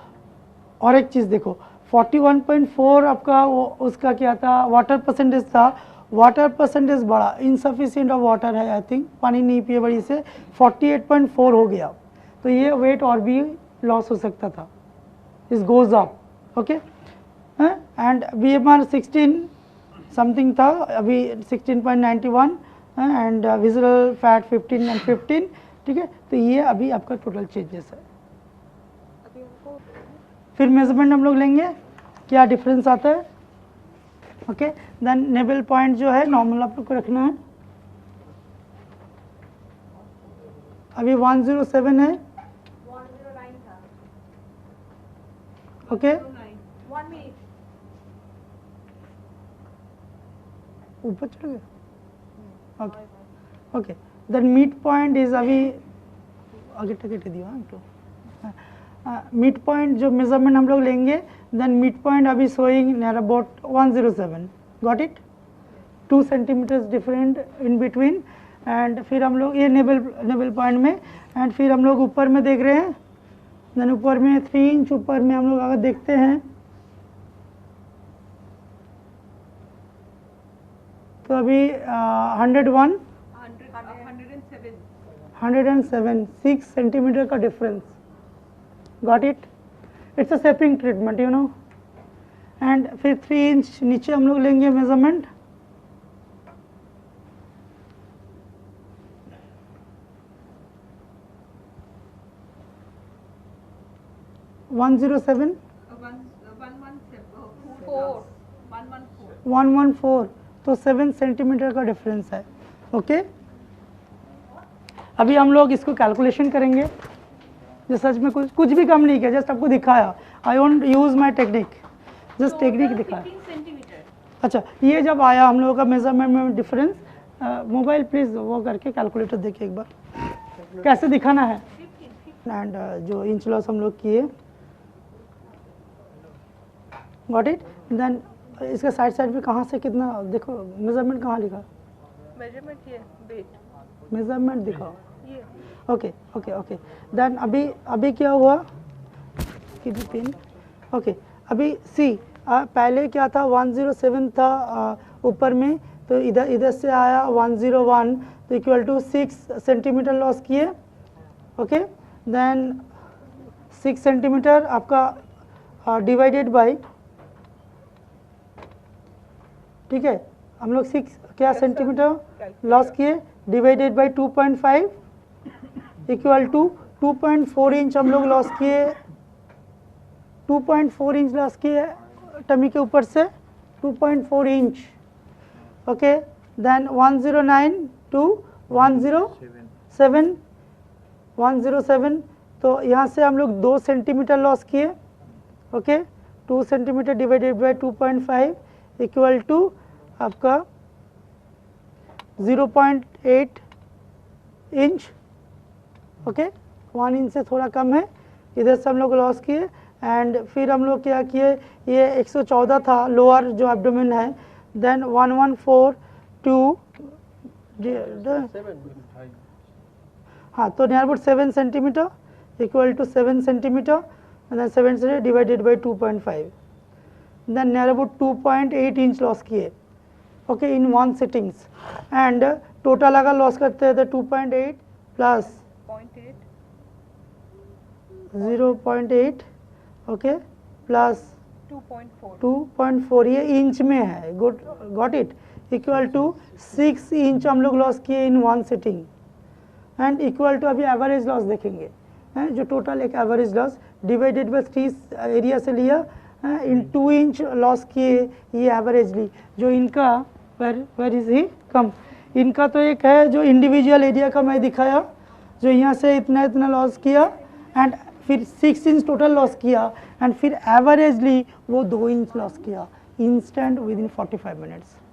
और एक चीज़ देखो 41.4 आपका उसका क्या था, वाटर परसेंटेज था, वाटर परसेंटेज बढ़ा, इनसफिशिएंट ऑफ वाटर है, आई थिंक पानी नहीं पिए बड़ी से 48.4 हो गया, तो ये वेट और भी लॉस हो सकता था, इस goes up, okay. And BMR 16 something था, अभी 16.91 एंड विजुअल फैट 15 एंड 15, ठीक है। तो ये अभी आपका टोटल चेंजेस है। फिर मेजरमेंट हम लोग लेंगे क्या डिफरेंस आता है, ओके। देन नेवल पॉइंट जो है नॉर्मल आप लोग को रखना है, अभी 107 है, 109 था, ओके। 1 मिनट, ऊपर चढ़ गया, okay okay. Then mid point is अभी आगे टके दिया तो मिड पॉइंट जो मेजरमेंट हम लोग लेंगे, देन मिड पॉइंट अभी showing near about 107, got it, 2 centimeters different in between. And फिर हम लोग ये नेवल पॉइंट में, एंड फिर हम लोग ऊपर में देख रहे हैं, देन ऊपर में 3 इंच ऊपर में हम लोग अगर देखते हैं तो अभी 101 107 6 सेंटीमीटर का difference, got it. It's a सेपिंग treatment you know. And फिर 3 इंच नीचे हम लोग लेंगे मेजरमेंट, वन 114, तो 7 सेंटीमीटर का डिफरेंस है, ओके। अभी हम लोग इसको कैलकुलेशन करेंगे, जो सच में कुछ भी कम नहीं किया, जस्ट आपको दिखाया, I won't use my technique, just technique दिखाया। 15 सेंटीमीटर, अच्छा, ये जब आया हम लोगों का मेजरमेंट में डिफरेंस, मोबाइल प्लीज़ वो करके कैलकुलेटर देखिए एक बार कैसे दिखाना है। एंड जो इंच लॉस हम लोग किए, गॉट इट। देन इसके साइड पे कहाँ से कितना देखो, मेजरमेंट कहाँ लिखा, मेजरमेंट ये वेट मेजरमेंट दिखाओ, ये ओके ओके ओके। देन अभी क्या हुआ कि पिन, ओके। अभी सी पहले क्या था, 107 था ऊपर में, तो इधर से आया 101, तो इक्वल टू 6 सेंटीमीटर लॉस किए, ओके। देन 6 सेंटीमीटर आपका डिवाइडेड बाय, ठीक है, हम लोग 6 क्या सेंटीमीटर लॉस किए, divided by 2.5 equal to 2.4 inch हम लोग लॉस किए, 2.4 इंच लॉस किए टमी के ऊपर से, 2.4 इंच, ओके। देन 109 टू 107, तो यहाँ से हम लोग 2 सेंटीमीटर लॉस किए, okay. 2 centimeter divided by 2.5 equal to आपका 0.8 इंच, ओके। 1 इंच से थोड़ा कम है, इधर से हम लोग लॉस किए। एंड फिर हम लोग क्या किए, ये 114 था लोअर जो एब्डोमेन है, देन 114 टू हाँ, तो near about 7 centimetre equal to 7 centimetre, and then 7 से divided by 2.5, then near about 2.8 inch loss किए, okay, in 1 sittings. And total अगर लॉस करते हैं तो 2.8 प्लस 0.8, ओके, प्लस 2.4, ये इंच में है, good, got it, equal to 6 inch हम लोग लॉस किए in 1 sitting. And equal to अभी एवरेज लॉस देखेंगे, जो टोटल एक average loss divided by 3 area से लिया, इन 2 इंच लॉस किए ये एवरेजली, जो इनका वेर इज ही कम, इनका तो एक है जो इंडिविजुअल एरिया का मैं दिखाया, जो यहाँ से इतना लॉस किया, एंड फिर 6 इंच टोटल लॉस किया एंड फिर एवरेजली वो 2 इंच लॉस किया instant with in 45 minutes.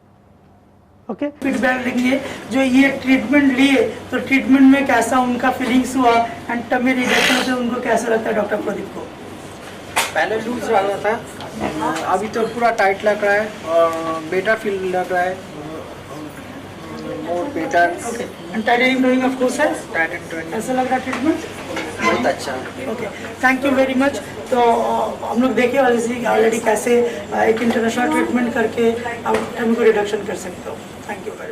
Okay, feedback लेंगे जो ये ट्रीटमेंट लिए तो ट्रीटमेंट में कैसा उनका फीलिंग्स हुआ एंड टमी रिडक्शन से उनको कैसा लगता है डॉक्टर प्रदीप को? पहले लूज लग रहा था, अभी तो पूरा टाइट लग रहा है और बेटर फील लग रहा है, more better. Okay, and tightening doing of course है, टाइट एंड ट्रेनिंग ऐसा लग रहा है ट्रीटमेंट बहुत अच्छा। Okay, thank you very much. तो हम लोग देखे ऑलरेडी कैसे एक इंटरनेशनल ट्रीटमेंट करके आप टमी को रिडक्शन कर सकते हो। Thank you very much.